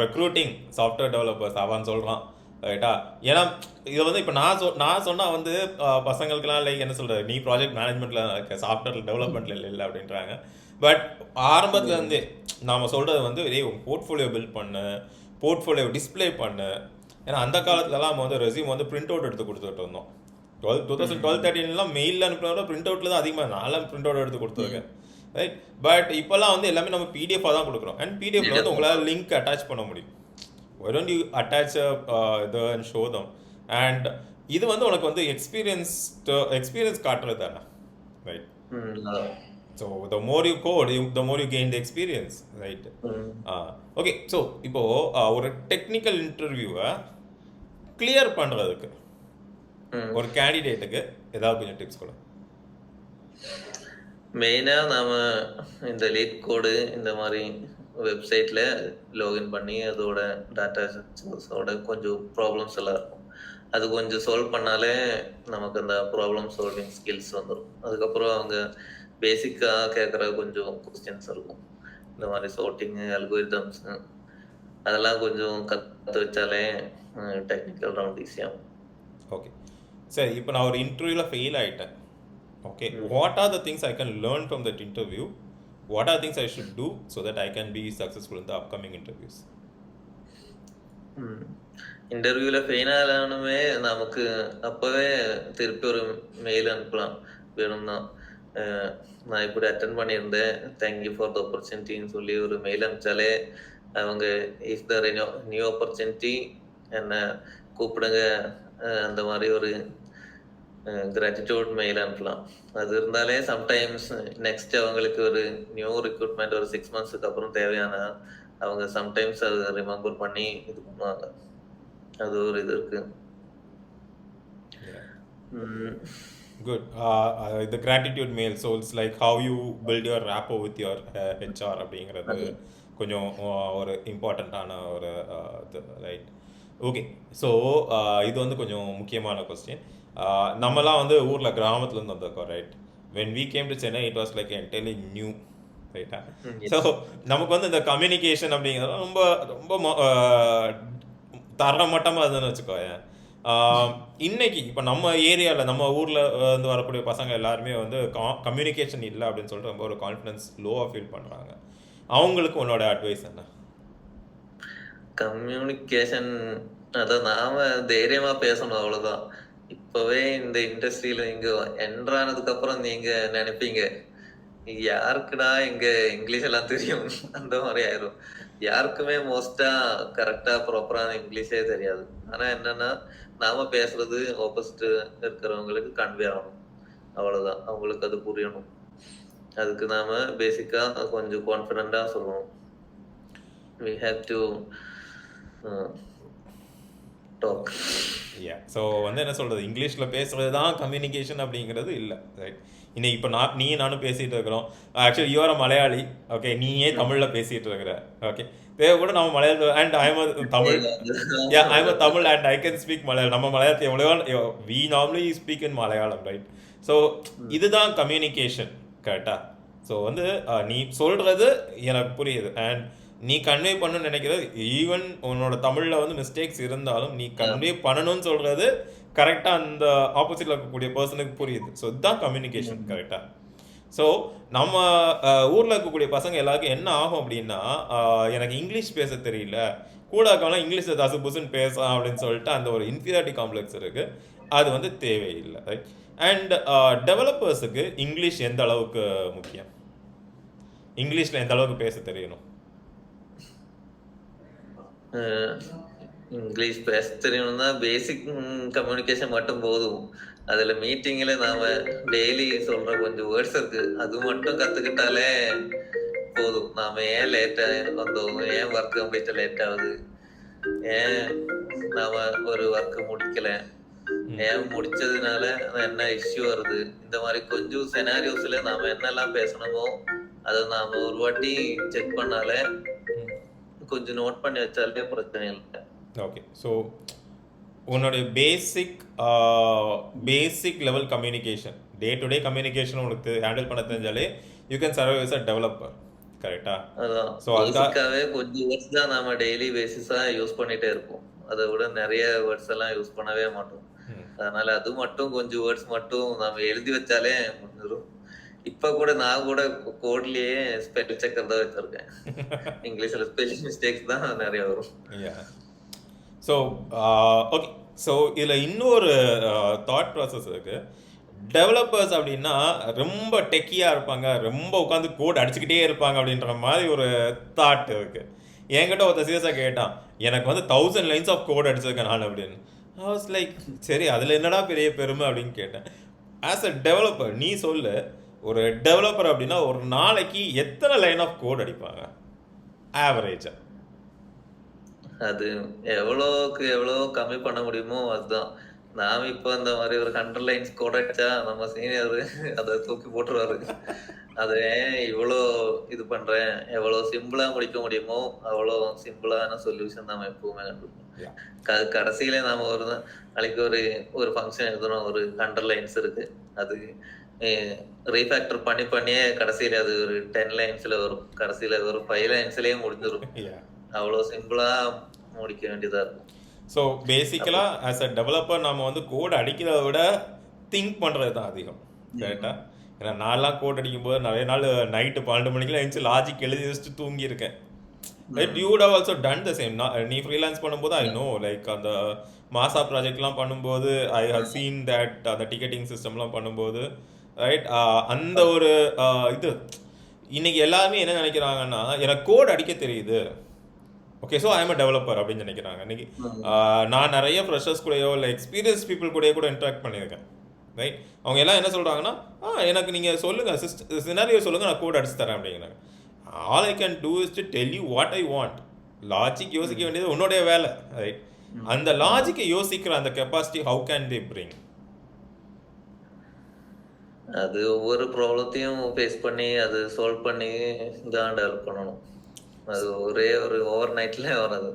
recruiting software developers அவன் சொல்கிறான் ரைட்டா. ஏன்னா இதை வந்து இப்போ நான் சொன்னால் வந்து பசங்களுக்குலாம் லைக் என்ன சொல்கிறது, நீ ப்ராஜெக்ட் மேனேஜ்மெண்ட்டில் இருக்க சாஃப்ட்வேர் டெவலப்மெண்ட்டில் இல்லை அப்படின்றாங்க. பட் ஆரம்பத்துலேருந்தே நாம் சொல்கிறது வந்து உங்கள் போர்ட்ஃபோலியோ பில்ட் பண்ணு, போர்ட்ஃபோலியோ டிஸ்பிளே பண்ணு. ஏன்னா அந்த காலத்துலலாம் நம்ம வந்து ரெஸ்யூம் வந்து பிரிண்ட் அவுட் எடுத்து கொடுத்துட்டு இருந்தோம். 2012-13 மெயிலில் அனுப்பினோட பிரிண்ட் அவுட்டில் தான் அதிகமாக நான்லாம் பிரிண்ட் அவுட் எடுத்து கொடுத்துருக்கேன் ரைட். பட் இப்போல்லாம் வந்து எல்லாமே நம்ம பிடிஎஃபாக தான் கொடுக்குறோம். அண்ட் பிடிஎஃப்ல வந்து உங்களால் லிங்க் அட்டாச் பண்ண முடியும். why don't you attach இது and show them. அண்ட் இது வந்து உனக்கு வந்து எக்ஸ்பீரியன்ஸ் காட்டுறது தானே right. So the more you code, the more you gain the experience, right? Okay. So இப்போது ஒரு டெக்னிக்கல் இன்டர்வியூவை கிளியர் பண்ணுறதுக்கு ஒரு கேண்டிடேட்டுக்கு ஏதாவது கொஞ்சம் டிப்ஸ் கூட. மெயினாக நாம் இந்த லீட் கோடு இந்த மாதிரி வெப்சைட்டில் லாகின் பண்ணி அதோட டேட்டா சோர்ஸோட கொஞ்சம் ப்ராப்ளம்ஸ் எல்லாம் இருக்கும். அது கொஞ்சம் சால்வ் பண்ணாலே நமக்கு அந்த ப்ராப்ளம் சால்விங் ஸ்கில்ஸ் வந்துடும். அதுக்கப்புறம் அவங்க பேசிக்காக கேட்குற கொஞ்சம் கொஸ்டின்ஸ் இருக்கும். இந்த மாதிரி சோர்ட்டிங்கு, அல்கோரிதம்ஸு அதெல்லாம் கொஞ்சம் கற்று வச்சாலே டெக்னிக்கல் ரவுண்ட் ஈஸியாகும். ஓகே சரி. இப்போ நான் ஒரு இன்டர்வியூவில் ஃபெயில் ஆகிட்டேன். Okay, what are the things I can learn from that interview? What are things I should do so that I can be successful in the upcoming interviews? இன்டர்வியூவில் fail ஆகணுமே நமக்கு அப்போவே திருப்பி ஒரு மெயில் அனுப்பலாம் வேணும்னா. நான் இப்படி அட்டென்ட் பண்ணியிருந்தேன், தேங்க்யூ ஃபார் த ஆப்பர்ச்சுனிட்டின்னு சொல்லி ஒரு மெயில் அனுப்பிச்சாலே அவங்க இஃப் த நியூ ஆப்பர்ச்சுனிட்டி என்ன கூப்பிடுங்க அந்த மாதிரி ஒரு கிராட்டிடியூட் மெயில் அனுப்பலாம். அது இருந்தாலே சம்டைம்ஸ் நெக்ஸ்ட் அவங்களுக்கு ஒரு நியூ ரிக்ரூட்மெண்ட் ஒரு 6 monthsக்கு அப்புறம் தேவையான அவங்க சம்டைம்ஸ் அது ரிமெம்பர் பண்ணி இது பண்ணுவாங்க. அது ஒரு இது இருக்கு. Good. the gratitude mail, so it's like how you build your rapport with your HR அப்படிங்கிறது கொஞ்சம் ஒரு இம்பார்ட்டண்ட்டான ஒரு ரைட். ஓகே. ஸோ இது வந்து கொஞ்சம் முக்கியமான கொஸ்டின். நம்மலாம் வந்து ஊரில் கிராமத்துலேருந்து வந்திருக்கோம் right. when we came to Chennai it was like entirely new ரைட்டா. ஸோ நமக்கு வந்து இந்த கம்யூனிகேஷன் அப்படிங்கிறது ரொம்ப ரொம்ப தரமட்டமாக இருந்துன்னு வச்சுக்கோயேன். இன்னைக்கு இப்போ நம்ம ஏரியாவில் நம்ம ஊரில் வந்து வரக்கூடிய பசங்க எல்லாருமே வந்து கம்யூனிகேஷன் இல்லை அப்படின்னு சொல்லிட்டு ரொம்ப ஒரு கான்ஃபிடன்ஸ் லோவாக ஃபீல் பண்ணுறாங்க. அவங்களுக்கு உன்னோட அட்வைஸ் என்ன? கம்யூனிகேஷன் அதான் நாம தைரியமா பேசணும், அவ்வளவுதான். இப்பவே இந்த இண்டஸ்ட்ரியில இங்க என்ட்ரானதுக்கு அப்புறம் நீங்க நினைப்பீங்க யாருக்குடா இங்க இங்கிலீஷ் எல்லாம் தெரியும் அந்த மாதிரி ஆயிரும். யாருக்குமே மோஸ்டா கரெக்டா ப்ராப்பரான இங்கிலீஷே தெரியாது. ஆனா என்னன்னா நாம பேசுறது ஆப்போசிட் இருக்கிறவங்களுக்கு கன்வே ஆகணும், அவ்வளவுதான். அவங்களுக்கு அது புரியணும். அதுக்கு நாம பேசிக்கா கொஞ்சம் கான்ஃபிடென்ட்டா சொல்லணும். we have to talk. So வந்து என்ன சொல்கிறது, இங்கிலீஷில் பேசுகிறது தான் கம்யூனிகேஷன் அப்படிங்கிறது இல்லை ரைட். இன்னைக்கு இப்போ நானும் பேசிகிட்டு இருக்கிறோம். ஆக்சுவலி யூஆர் மலையாளி, ஓகே, நீயே தமிழில் பேசிகிட்டு இருக்கிற, ஓகே. தேவை கூட நம்ம Malayalam and I am Tamil and I can speak Malayalam. நம்ம மலையாளத்தை எவ்வளோ we normally speak in Malayalam right. So இதுதான் கம்யூனிகேஷன் கரெக்டாக. ஸோ வந்து நீ சொல்கிறது எனக்கு புரியுது அண்ட் நீ கன்வே பண்ணணும்னு நினைக்கிறது ஈவன் உன்னோட தமிழில் வந்து மிஸ்டேக்ஸ் இருந்தாலும் நீ கன்வே பண்ணணும்னு சொல்கிறது கரெக்டாக அந்த ஆப்போசிட்டில் இருக்கக்கூடிய பர்சனுக்கு புரியுது. ஸோ இதுதான் கம்யூனிகேஷன் கரெக்டாக. ஸோ நம்ம ஊரில் இருக்கக்கூடிய பசங்க எல்லாருக்கும் என்ன ஆகும் அப்படின்னா எனக்கு இங்கிலீஷ் பேச தெரியல, கூட இருக்கவங்களாம் இங்கிலீஷில் தசு புசுன்னு பேசலாம் அப்படின்னு சொல்லிட்டு அந்த ஒரு இன்ஃபீரியாரிட்டி காம்ப்ளெக்ஸ் இருக்குது. அது வந்து தேவையில்லை, ரைட்? அண்ட் டெவலப்பர்ஸுக்கு இங்கிலீஷ் எந்த அளவுக்கு முக்கியம்? இங்கிலீஷில் எந்த அளவுக்கு பேச தெரியணும்? இங்கிலீஷ் பேச தெரியணும்னா பேசிக் கம்யூனிகேஷன் மட்டும் போதும். அதுல மீட்டிங்ல நாம டெய்லி சொல்ற கொஞ்சம் வேர்ட்ஸ் இருக்கு, அது மட்டும் கத்துக்கிட்டாலே போதும். நாம ஏன் லேட்டா வந்தோம், ஏன் ஒர்க் கம்ப்ளீட் லேட் ஆகுது, ஏன் நாம ஒரு ஒர்க் முடிக்கல, ஏன் முடிச்சதுனால என்ன இஷ்யூ வருது, இந்த மாதிரி கொஞ்சம் செனாரியோஸ்ல நாம என்னெல்லாம் பேசணுமோ அதை நாம ஒரு வாட்டி செக் பண்ணாலே, கொஞ்சம் நோட் பண்ணி வச்சாலே பிரச்சனை இல்லை. ஓகே, ஸோ உன்னுடைய basic level communication, day to day communication உனக்கு ஹேண்டில் பண்ண தெரிஞ்சாலே you can survive as a developer, கரெக்டா? அதான் பேசிக்காவே கொஞ்சம் வேர்ட்ஸ் தான் நாம டெய்லி பேசிஸா யூஸ் பண்ணிட்டே இருப்போம். அதை விட நிறைய வேர்ட்ஸ் எல்லாம் யூஸ் பண்ணவே மாட்டோம். அதனால அது மட்டும் கொஞ்சம் வேர்ட்ஸ் மட்டும் நாம எழுதி வச்சாலே முடிஞ்சிடும். இப்ப கூட நான் கூட கோட்லயே ஸ்பெல் செக்கர் தான் வச்சிருக்கேன். இங்கிலீஷ்ல ஸ்பெல்லிங் மிஸ்டேக்ஸ் தான் நிறைய வரும். ஸோ ஓகே, ஸோ இதில் இன்னொரு தாட் ப்ராசஸ் இருக்குது. டெவலப்பர்ஸ் அப்படின்னா ரொம்ப டெக்கியாக இருப்பாங்க, ரொம்ப உட்காந்து கோட் அடிச்சுக்கிட்டே இருப்பாங்க அப்படின்ற மாதிரி ஒரு தாட் இருக்குது. என்கிட்ட ஒருத்தர் சீரியஸாக கேட்டான், எனக்கு வந்து 1000 lines ஆஃப் கோட் அடிச்சிருக்கேன் நான் அப்படின்னு. ஐ வாஸ் லைக், சரி அதில் என்னடா பெரிய பெருமை அப்படின்னு கேட்டேன். ஆஸ் அ டெவலப்பர் நீ சொல்லு, ஒரு டெவலப்பர் அப்படின்னா ஒரு நாளைக்கு எத்தனை லைன் ஆஃப் கோட் அடிப்பாங்க ஆவரேஜா? அது எவ்வளோக்கு எவ்வளோ கம்மி பண்ண முடியுமோ அதுதான். நாம இப்போ அந்த மாதிரி ஒரு 100 lines கோட் அடிச்சா நம்ம சீனியர் அதை தூக்கி போட்டுருவாரு. அது ஏன் இவ்வளோ இது பண்றேன், எவ்வளோ சிம்பிளா முடிக்க முடியுமோ அவ்வளோ சிம்பிளான சொல்யூஷன் நாம எப்பவுமே கண்டுபிடிப்போம். கடைசியில நாம ஒரு நாளைக்கு ஒரு ஃபங்க்ஷன் எழுதணும், ஒரு 100 lines இருக்கு, அது ரீஃபேக்டர் பண்ணியே கடைசியில அது ஒரு 10 linesல வரும், கடைசியில ஒரு 5 linesலயே முடிஞ்சிடும். அவ்வளோ சிம்பிளா முடிக்க வேண்டியதா இருக்கும். ஸோ பேசிக்கலாக ஆஸ் அ டெவலப்பர் நம்ம வந்து கோட் அடிக்கிறத விட திங்க் பண்ணுறது தான் அதிகம், கரெக்டாக? ஏன்னா நான்லாம் கோட் அடிக்கும்போது நிறைய நாள் நைட்டு 12 மணிக்கெலாம் எழுந்துச்சு லாஜிக் எழுதி வச்சுட்டு தூங்கியிருக்கேன். Right, you would have also done the same. நீ ஃப்ரீலான்ஸ் பண்ணும்போது ஐ நோ, லைக் அந்த மாசா ப்ராஜெக்ட்லாம் பண்ணும்போது ஐ ஹவ் சீன் தட், அந்த டிக்கெட்டிங் சிஸ்டம்லாம் பண்ணும்போது, ரைட், அந்த ஒரு இது இன்னைக்கு எல்லாருமே என்ன நினைக்கிறாங்கன்னா, எனக்கு கோட் அடிக்க தெரியுது, okay so I'm a developer அப்படின்னு நினைக்கிறாங்க. இன்னைக்கு நான் நிறைய ஃப்ரெஷர்ஸ் கூடயோ இல்லை எக்ஸ்பீரியன்ஸ் பீப்புள் கூடயோ கூட இன்ட்ராக்ட் பண்ணியிருக்கேன், ரைட்? அவங்க எல்லாம் என்ன சொல்கிறாங்கன்னா, எனக்கு நீங்கள் சொல்லுங்கள் சினாரியோ சொல்லுங்கள், நான் கோட் அடிச்சு தரேன் அப்படிங்கிறாங்க. All I can do is to tell you what I want. Logic யோசிக்க வேண்டியது உன்னுடைய வேலை, ரைட்? அந்த லாஜிக்கை யோசிக்கிற அந்த capacity how can they bring? அது ஒவ்வொரு ப்ராப்ளத்தையும் ஃபேஸ் பண்ணி அது சால்வ் பண்ணி தான் டெவலப் பண்ணணும். அது ஒரே ஒரு ஓவர் நைட்ல வராது.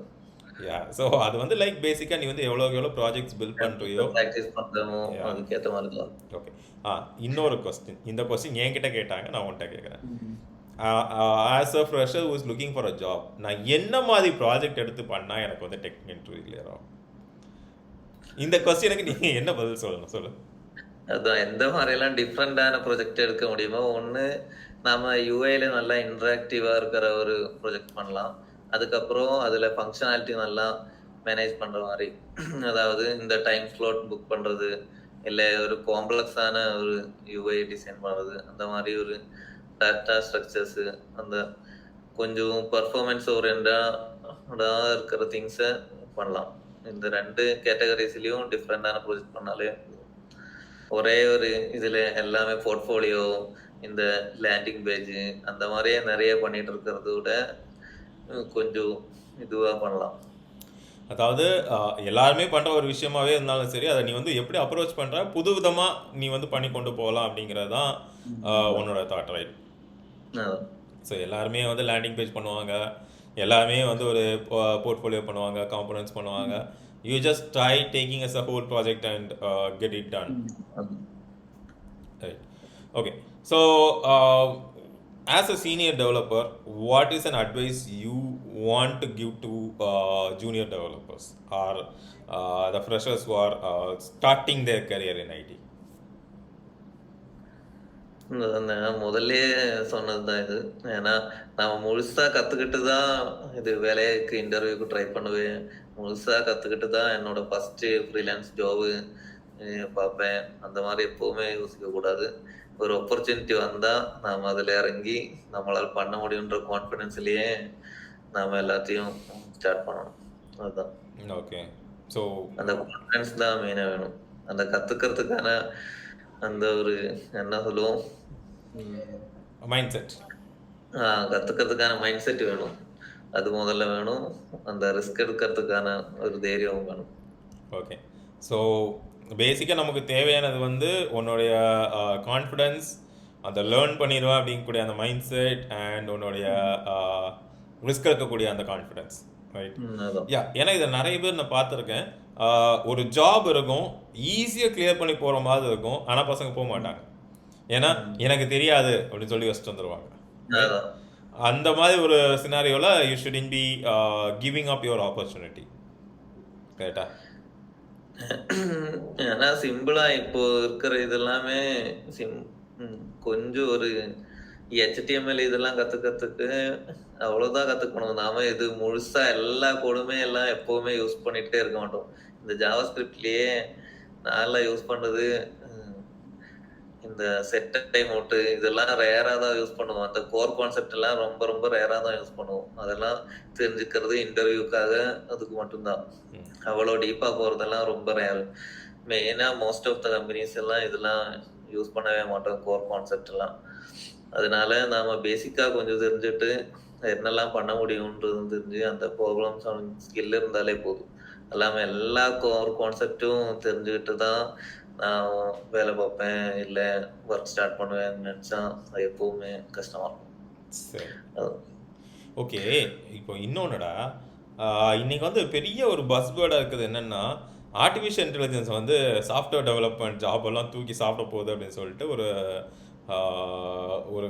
ஸோ அது வந்து லைக் பேசிக்காக நீ வந்து எவ்வளோ ப்ராஜெக்ட்ஸ் பில்ட் பண்ணுறியோ ப்ராக்டிஸ் பண்ணுறமோ அதுக்கேற்ற மாதிரி தான். ஓகே, இன்னொரு கொஸ்டின், இந்த கொஸ்டின் என்கிட்ட கேட்டாங்க, நான் உன்கிட்ட கேட்குறேன். As a fresher who is looking for a job, நான் என்ன மாதிரி ப்ராஜெக்ட் எடுத்து பண்ணால் எனக்கு வந்து டெக்னிக்கல் இன்டர்வியூ கிளியர் ஆகும்? இந்த கொஸ்டினுக்கு நீங்கள் என்ன பதில் சொல்லணும் சொல்லு. அதான் எந்த மாதிரிலாம் டிஃப்ரெண்டான ப்ராஜெக்ட் எடுக்க முடியுமோ. ஒன்று நம்ம யூஐல நல்லா இன்ட்ராக்டிவாக இருக்கிற ஒரு ப்ராஜெக்ட் பண்ணலாம். அதுக்கப்புறம் அதில் ஃபங்க்ஷனாலிட்டி நல்லா மேனேஜ் பண்ணுற மாதிரி, அதாவது இந்த டைம் ஸ்லாட் புக் பண்ணுறது, இல்லை ஒரு காம்ப்ளெக்ஸான ஒரு யூஐ டிசைன் பண்ணுறது, அந்த மாதிரி ஒரு டேட்டா ஸ்ட்ரக்சர்ஸு, அந்த கொஞ்சம் பர்ஃபார்மன்ஸ் ஓரியன்டாக இருக்கிற திங்ஸை பண்ணலாம். இந்த 2 கேட்டகரிஸ்லையும் டிஃப்ரெண்டான ப்ராஜெக்ட் பண்ணாலே ஒரே ஒரு இதில் எல்லாமே போர்ட்ஃபோலியோ, இந்த லேண்டிங் பேஜ், அந்த மாதிரியே நிறைய பண்ணிட்டு இருக்கிறத விட கொஞ்சம் இதுவாக பண்ணலாம். அதாவது எல்லாருமே பண்ணுற ஒரு விஷயமாவே இருந்தாலும் சரி, அதை நீ வந்து எப்படி அப்ரோச் பண்ணுற, புது விதமாக நீ வந்து பண்ணி கொண்டு போகலாம் அப்படிங்கிறது தான் உன்னோட தாட், ரைட்? ஸோ எல்லாருமே வந்து லேண்டிங் பேஜ் பண்ணுவாங்க, எல்லாருமே வந்து ஒரு போர்ட்ஃபோலியோ பண்ணுவாங்க, காம்பனன்ட்ஸ் பண்ணுவாங்க. You just try taking as a whole project and get it done. Right. Okay. So as a senior developer, what is an advice you want to give to junior developers or the freshers who are starting their career in IT? நான் முதல்லயே சொன்னதுதான் இது. ஏன்னா நாம முழுசா கத்துக்கிட்டு தான் இது வேலைக்கு இன்டர்வியூக்கு ட்ரை பண்ணுவேன். முழுசா கத்துக்கிட்டு தான் என்னோட ஃபர்ஸ்ட் ஃப்ரீலான்ஸ் ஜாபு பார்ப்பேன். அந்த மாதிரி எப்பவுமே யோசிக்க கூடாது. ஒரு ஆப்பர்ச்சுனிட்டி வந்தா நாம அதுல இறங்கி நம்மளால பண்ண முடியுன்ற கான்ஃபிடன்ஸ்லயே நாம எல்லாத்தையும் ஸ்டார்ட் பண்ணணும். அதுதான். ஓகே. ஸோ அந்த கான்ஃபிடன்ஸ் தான் மெயினா வேணும். அந்த கத்துக்கிறதுக்கான அந்த ஒரு என்ன சொல்லுவோம், மைண்ட் செட். கத்துக்கிறதுக்கான மைண்ட் செட் வேணும். அது முதல்ல வேணும். அந்த ரிஸ்க் எடுக்கிறதுக்கான ஒரு தைரியம் வேணும். ஓகே. ஸோ பேசிக்காக நமக்கு தேவையானது வந்து உன்னுடைய கான்ஃபிடென்ஸ், அந்த லேர்ன் பண்ணிடுவேன் அப்படிங்கக்கூடிய அந்த மைண்ட் செட் அண்ட் உன்னுடைய ரிஸ்க் எடுக்கக்கூடிய அந்த கான்ஃபிடென்ஸ், ரைட்? யா, ஏன்னா இதை நிறைய பேர் நான் பார்த்துருக்கேன். ஒரு ஜாப் இருக்கும், ஈஸியாக கிளியர் பண்ணி போகிற மாதிரி இருக்கும், ஆனால் பசங்க போக மாட்டாங்க. ஏன்னா எனக்கு தெரியாது அப்படின்னு சொல்லி வச்சுட்டு வந்துடுவாங்க. அந்த மாதிரி ஒரு சினாரியோவில் you should be giving up your opportunity. கரெக்டா? ஏன்னா சிம்பிளா இப்போ இருக்கிற இதெல்லாமே கொஞ்சம் ஒரு HTML இதெல்லாம் கத்துக்கிறதுக்கு அவ்வளவுதான் கத்துக்கணும். நாம இது முழுசா எல்லா கோடுமே எல்லாம் எப்பவுமே யூஸ் பண்ணிட்டே இருக்க மாட்டோம். இந்த ஜாவா ஸ்கிரிப்ட்லயே நான் யூஸ் பண்றது இந்த செட் டைம் அவுட் இதெல்லாம் ரேரா தான் யூஸ் பண்ணுவோம். அந்த கோர் கான்செப்ட் எல்லாம் ரொம்ப ரொம்ப ரேரா தான் யூஸ் பண்ணுவோம். அதெல்லாம் தெரிஞ்சுக்கிறது இன்டர்வியூக்காக அதுக்கு மட்டும்தான். அவ்வளோ டீப்பா போறதெல்லாம் ரொம்ப ரேர். மெயினா மோஸ்ட் ஆஃப் த கம்பெனிஸ் எல்லாம் இதெல்லாம் யூஸ் பண்ணவே மாட்டோம், கோர் கான்செப்ட் எல்லாம். அதனால நாம பேசிக்கா கொஞ்சம் தெரிஞ்சுட்டு என்னெல்லாம் பண்ண முடியும்ன்றது தெரிஞ்சு அந்த ப்ராப்ளம் சால்விங் ஸ்கில் இருந்தாலே போதும். எல்லாமே எல்லா கோர் கான்செப்டும் தெரிஞ்சுக்கிட்டு தான் நான் வேலை பார்ப்பேன், இல்லை ஒர்க் ஸ்டார்ட் பண்ணுவேன்னு நினச்சா அது எப்பவுமே கஷ்டமா இருக்கும். ஓகே. இப்போ இன்னொன்னுடா, இன்னைக்கு வந்து பெரிய ஒரு பஸ்வேர்டாக இருக்குது என்னென்னா, ஆர்டிஃபிஷியல் இன்டெலிஜென்ஸ் வந்து சாஃப்ட்வேர் டெவலப்மெண்ட் ஜாப் எல்லாம் தூக்கி சாப்பிட போகுது அப்படின்னு சொல்லிட்டு ஒரு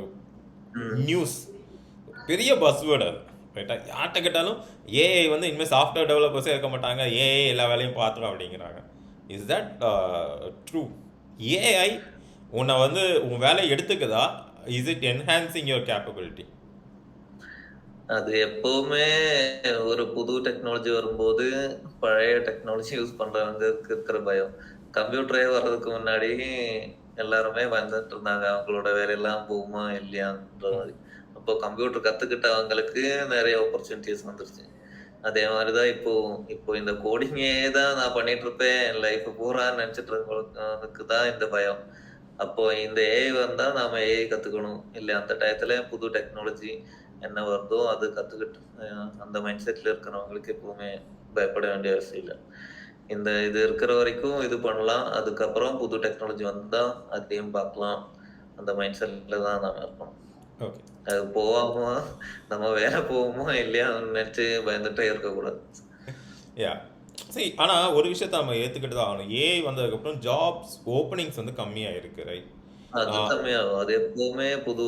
நியூஸ், பெரிய பஸ்வேர்டு அது, ரைட்டா? யார்கிட்ட கேட்டாலும் ஏஐ வந்து இனிமேல் சாஃப்ட்வேர் டெவலப்பர்ஸே இருக்க மாட்டாங்க, ஏஐ எல்லா வேலையும் பார்த்துரும் அப்படிங்கிறாங்க. Is that true? ஏஐ உன்னை வந்து உன் வேலையை எடுத்துக்குதா? Is it enhancing your capability? அது எப்பவுமே ஒரு புது டெக்னாலஜி வரும்போது பழைய டெக்னாலஜி யூஸ் பண்றவங்களுக்கு இருக்கிற பயம். கம்ப்யூட்டரே வர்றதுக்கு முன்னாடி எல்லாருமே வந்துட்டு இருந்தாங்க, அவங்களோட வேலையெல்லாம் போகுமா இல்லையான்ற மாதிரி. அப்போ கம்ப்யூட்டர் கத்துக்கிட்டவங்களுக்கு நிறைய ஆப்பர்ச்சுனிட்டிஸ் வந்துருச்சு. அதே மாதிரிதான் இப்போ இந்த கோடிங்கே தான் நான் பண்ணிட்டு இருப்பேன் லைஃப் பூரா நினைச்சிட்டு இருக்கவங்களுக்கு தான் இந்த பயம். அப்போ இந்த ஏஐ வந்தா நாம ஏஐ கத்துக்கணும், இல்லை அந்த டயத்துல புது டெக்னாலஜி என்ன வருதோ அது கத்துக்கிட்டு அந்த மைண்ட் செட்ல இருக்கிறவங்களுக்கு எப்பவுமே பயப்பட வேண்டிய அவசியம் இல்லை. இது இருக்கிற வரைக்கும் இது பண்ணலாம், அதுக்கப்புறம் புது டெக்னாலஜி வந்தா அதையும் பார்க்கலாம். அந்த மைண்ட் செட்ல தான் நாம இருக்கணும். அது போவாமோ நம்ம வேலை போவோமோ இல்லையா நினைச்சு பயந்துட்டே இருக்கக்கூடாது. சரி, ஆனால் ஒரு விஷயத்த நம்ம ஏற்றுக்கிட்டு தான் ஆகணும். ஏஐ வந்ததுக்கப்புறம் ஜாப்ஸ் ஓப்பனிங்ஸ் வந்து கம்மியாக இருக்கு, ரைட்? அது கம்மியாகும். அது எப்பவுமே புது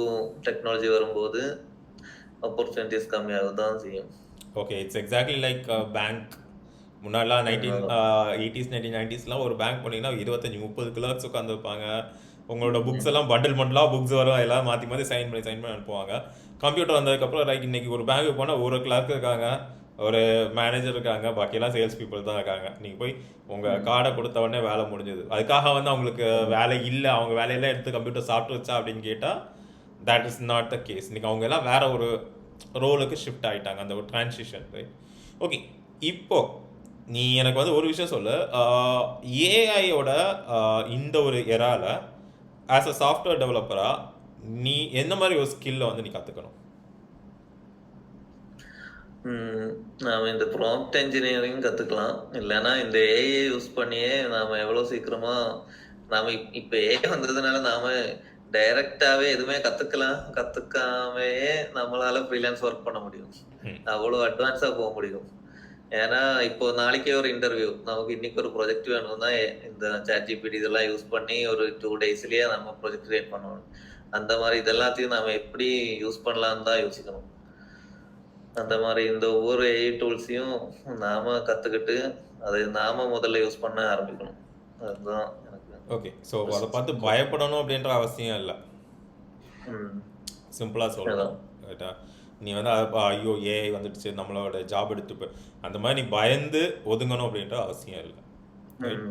டெக்னாலஜி வரும்போது ஆப்பர்ச்சுனிட்டிஸ் கம்மியாக தான் செய்யும். Okay, it's exactly like bank. முன்னாடிலாம் 1980s 1990ஸ்லாம் ஒரு பேங்க் போனீங்கன்னா 25-30 கிளர்க்ஸ் உட்காந்துருப்பாங்க. உங்களோட புக்ஸ் எல்லாம் பண்டிலாக புக்ஸ் வரும், எல்லாம் மாற்றி மாற்றி சைன் பண்ணி அனுப்புவாங்க. கம்ப்யூட்டர் வந்ததுக்கப்புறம் ரைட், இன்னைக்கு ஒரு பேங்க்கு போனால் ஒரு கிளர்க் இருக்காங்க, ஒரு மேனேஜர் இருக்காங்க, பாக்கியெல்லாம் சேல்ஸ் பீப்புள் தான் இருக்காங்க. நீங்கள் போய் உங்கள் கார்டை கொடுத்த உடனே வேலை முடிஞ்சது. அதுக்காக வந்து அவங்களுக்கு வேலை இல்லை, அவங்க வேலையெல்லாம் எடுத்து கம்ப்யூட்டர் சாப்பிட்டு வச்சா அப்படின்னு கேட்டால் that is not the case. இன்றைக்கி அவங்க எல்லாம் வேற ஒரு ரோலுக்கு ஷிஃப்ட் ஆகிட்டாங்க, அந்த ஒரு ட்ரான்சிஷன், ரைட்? ஓகே, இப்போது நீ எனக்கு வந்து ஒரு விஷயம் சொல்லு, ஏஐயோட இந்த ஒரு எரால ஆஸ் அ சாஃப்ட்வேர் டெவலப்பராக நீ எந்த மாதிரி ஒரு ஸ்கில்லை வந்து நீ கற்றுக்கணும்? நாம இந்த ப்ராம்ப்ட் இன்ஜினியரிங் கத்துக்கலாம். இல்லைன்னா இந்த ஏஐ யூஸ் பண்ணியே நாம எவ்வளவு சீக்கிரமா நாம இப்ப ஏஐ வந்ததுனால நாம டைரக்டாவே எதுவுமே கத்துக்காமையே நம்மளால ஃப்ரீலான்ஸ் ஒர்க் பண்ண முடியும். அவ்வளவு அட்வான்ஸா போக முடியும். ஏன்னா இப்போ நாளைக்கே ஒரு இன்டர்வியூ, நமக்கு இன்னைக்கு ஒரு ப்ராஜெக்ட் வேணும்னா இந்த ChatGPT இதெல்லாம் யூஸ் பண்ணி ஒரு 2 daysலயே நம்ம ப்ராஜெக்ட் கிரியேட் பண்ணணும். அந்த மாதிரி இது எல்லாத்தையும் நாம எப்படி யூஸ் பண்ணலாம்னு தான் யோசிக்கணும். அந்த மாதிரி இந்த ஒவ்வொரு ஏஐ டூல்ஸையும் நாம கத்துக்கிட்டு அதை நாம முதல்ல யூஸ் பண்ண ஆரம்பிக்கணும். அதுதான் எனக்கு ஓகே. ஸோ அதை பார்த்து பயப்படணும் அப்படின்ற அவசியம் இல்லை. ம், சிம்பிளாக சொல்லணும் அதான். ரைட்டா. நீ வந்து ஐயோ ஏஐ வந்துடுச்சு நம்மளோட ஜாப் எடுத்து அந்த மாதிரி நீ பயந்து ஒதுங்கணும் அப்படின்ற அவசியம் இல்லை.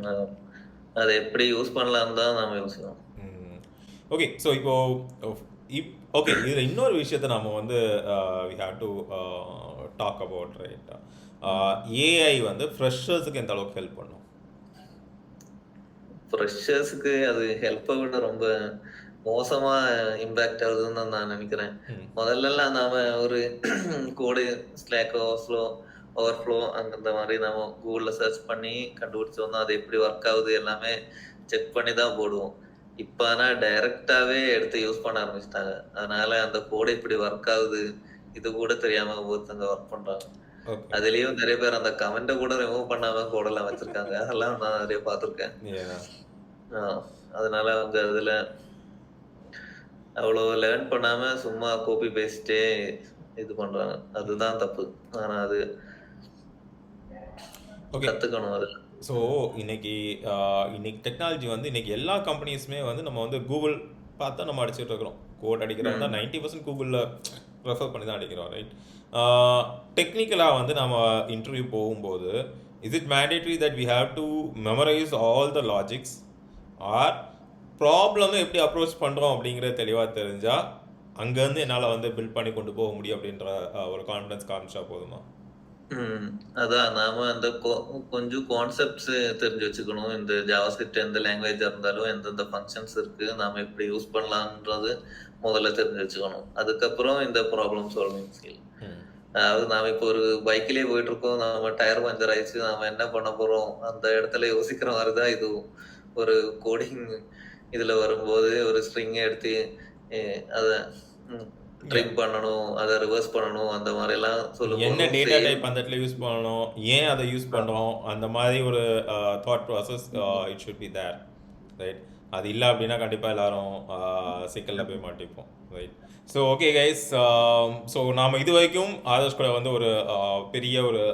அதான். அதை எப்படி யூஸ் பண்ணலாம்னு தான் நாம யோசிக்கணும். ஓகே. ஸோ இப்போ ஓகே இதில் இன்னொரு விஷயத்த நம்ம வந்து we have to talk about ரைட்டா. ஏஐ வந்து ஃப்ரெஷர்ஸுக்கு எந்த அளவுக்கு ஹெல்ப் பண்ணும்? ஃப்ரெஷர்ஸுக்கு அது ஹெல்ப்பை விட ரொம்ப மோசமா இம்பாக்ட் ஆகுதுன்னு தான் நான் நினைக்கிறேன். முதல்லலாம் நாம ஒரு கோடு ஸ்லாக் ஓவர்ஃப்ளோ அந்த மாதிரி நாம கூகுளில் சர்ச் பண்ணி கண்டுபிடிச்சோம்னா அது எப்படி ஒர்க் ஆகுது எல்லாமே செக் பண்ணி தான் போடுவோம். இப்போ ஆனால் டைரக்டாவே எடுத்து யூஸ் பண்ண ஆரம்பிச்சிட்டாங்க. அதனால அந்த கோடு இப்படி ஒர்க் ஆகுது இது கூட தெரியாம ஒருத்தங்க ஒர்க் பண்றாங்க. ஓகே. அதுலயும் நிறைய பேர் அந்த கமெண்ட்டை கூட ரிமூவ் பண்ணாம கோடெல்லாம் வச்சிருக்காங்க. அதெல்லாம் நான் நிறைய பார்த்துருக்கேன். அதனால அவங்க அதுல அவ்வளோ லேர்ன் பண்ணாம சும்மா காப்பி பேஸ்டே இது பண்றாங்க. அதுதான் தப்பு. ஆனா அது ஓகே. கத்துக்கணும் அது. ஸோ இன்னைக்கு டெக்னாலஜி வந்து இன்னைக்கு எல்லா கம்பெனிஸுமே வந்து நம்ம வந்து கூகுள் பார்த்தா நம்ம அடிச்சுட்டு இருக்கிறோம். கோட் அடிக்கிறோம் தான் 90% கூகுளில் ரெஃபர் பண்ணி தான் அடிக்கிறோம் ரைட். டெக்னிக்கலாக வந்து நம்ம இன்டர்வியூ போகும்போது is it mandatory that we have to memorize all the logics or ப்ராப்ளமை எப்படி அப்ரோச் பண்ணுறோம் அப்படிங்கிறது தெளிவாக தெரிஞ்சால் அங்கேருந்து என்னால் வந்து பில்ட் பண்ணி கொண்டு போக முடியும் அப்படின்ற ஒரு கான்ஃபிடன்ஸ் காமிச்சா போதுமா? அதான் நாம அந்த கொஞ்சம் கான்செப்ட்ஸ் தெரிஞ்சு வச்சுக்கணும். இந்த ஜாவாஸ்கிரிப்ட் எந்த லாங்குவேஜா இருந்தாலும் எந்தெந்த ஃபங்க்ஷன்ஸ் இருக்கு நாம எப்படி யூஸ் பண்ணலாம்ன்றது முதல்ல தெரிஞ்சு வச்சுக்கணும். அதுக்கப்புறம் இந்த ப்ராப்ளம் சால்விங் ஸ்கில். அதாவது நாம இப்போ ஒரு பைக்கிலே போயிட்டு இருக்கோம், நாம டயர் பஞ்சர் ஆயிடுச்சு, நாம என்ன பண்ண போறோம் அந்த இடத்துல யோசிக்கிற மாதிரிதான் இது ஒரு கோடிங் இதுல வரும்போது ஒரு ஸ்ட்ரிங் எடுத்து அதை ட்ரிம் பண்ணணும், அதை ரிவர்ஸ் பண்ணணும், அந்த மாதிரி எல்லாம் சொல்லும்போது என்ன டேட்டா டைப் அந்த இடத்துல யூஸ் பண்ணணும், ஏன் அதை யூஸ் பண்ணுறோம், அந்த மாதிரி ஒரு thought process it should be there right. அது இல்லை அப்படின்னா கண்டிப்பாக எல்லாரும் சிக்கலில் போய் மாட்டிப்போம் right. So okay guys, so நாம் இது வரைக்கும் ஆதர்ஷ் கூட வந்து ஒரு பெரிய ஒரு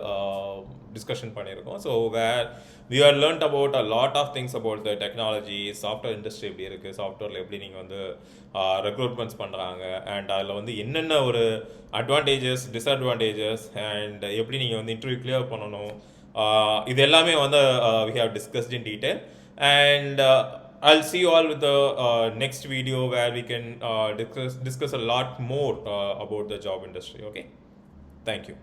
டிஸ்கஷன் பண்ணியிருக்கோம். So we are learnt about a lot of things about the technology, software industry எப்படி இருக்குது, சாஃப்ட்வேரில் எப்படி நீங்கள் வந்து ரெக்ரூட்மெண்ட்ஸ் பண்ணுறாங்க, அண்ட் அதில் வந்து என்னென்ன ஒரு அட்வான்டேஜஸ் டிஸ்அட்வான்டேஜஸ் அண்ட் எப்படி நீங்கள் வந்து இன்டர்வியூ கிளியர் பண்ணணும், இது எல்லாமே வந்து we have discussed in detail. And I'll see you all with the next video where we can discuss a lot more about the job industry. Okay, thank you.